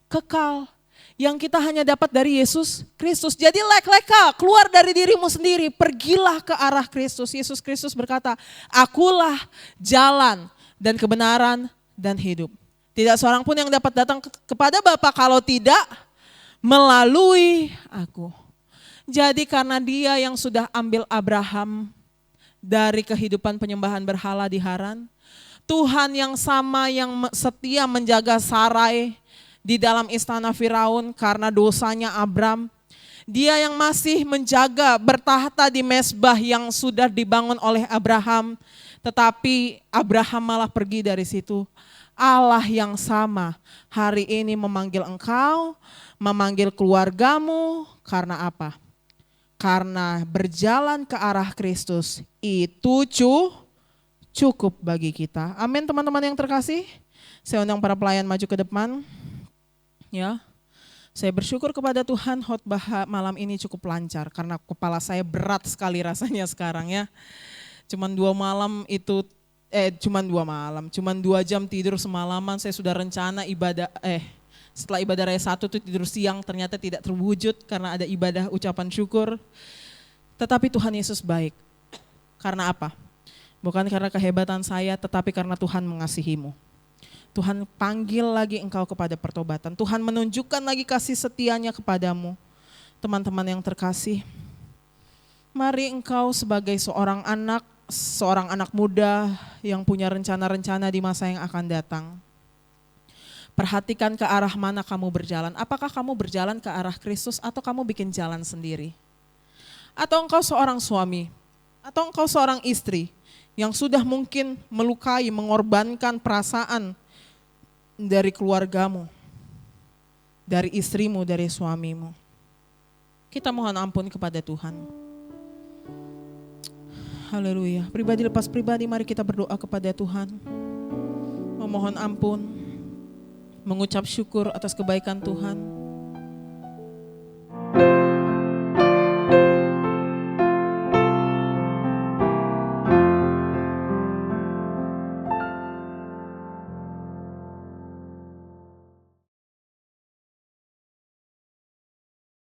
kekal. Yang kita hanya dapat dari Yesus Kristus. Jadi lek-leka, keluar dari dirimu sendiri, pergilah ke arah Kristus. Yesus Kristus berkata, akulah jalan dan kebenaran dan hidup. Tidak seorang pun yang dapat datang kepada Bapa kalau tidak melalui aku. Jadi karena dia yang sudah ambil Abraham dari kehidupan penyembahan berhala di Haran, Tuhan yang sama yang setia menjaga Sarai di dalam istana Firaun karena dosanya Abram. Dia yang masih menjaga bertahta di mezbah yang sudah dibangun oleh Abraham. Tetapi Abraham malah pergi dari situ. Allah yang sama hari ini memanggil engkau, memanggil keluargamu. Karena apa? Karena berjalan ke arah Kristus itu cukup bagi kita. Amin teman-teman yang terkasih. Saya undang para pelayan maju ke depan. Ya, saya bersyukur kepada Tuhan khotbah malam ini cukup lancar karena kepala saya berat sekali rasanya sekarang ya. Cuman 2 jam tidur semalaman. Saya sudah rencana setelah ibadah raya 1 tuh tidur siang, ternyata tidak terwujud karena ada ibadah ucapan syukur. Tetapi Tuhan Yesus baik. Karena apa? Bukan karena kehebatan saya, tetapi karena Tuhan mengasihimu. Tuhan panggil lagi engkau kepada pertobatan. Tuhan menunjukkan lagi kasih setianya kepadamu. Teman-teman yang terkasih, mari engkau sebagai seorang anak muda yang punya rencana-rencana di masa yang akan datang. Perhatikan ke arah mana kamu berjalan. Apakah kamu berjalan ke arah Kristus atau kamu bikin jalan sendiri? Atau engkau seorang suami, atau engkau seorang istri yang sudah mungkin melukai, mengorbankan perasaan dari keluargamu, dari istrimu, dari suamimu. Kita mohon ampun kepada Tuhan. Haleluya. Pribadi lepas pribadi, mari kita berdoa kepada Tuhan. Memohon ampun, mengucap syukur atas kebaikan Tuhan.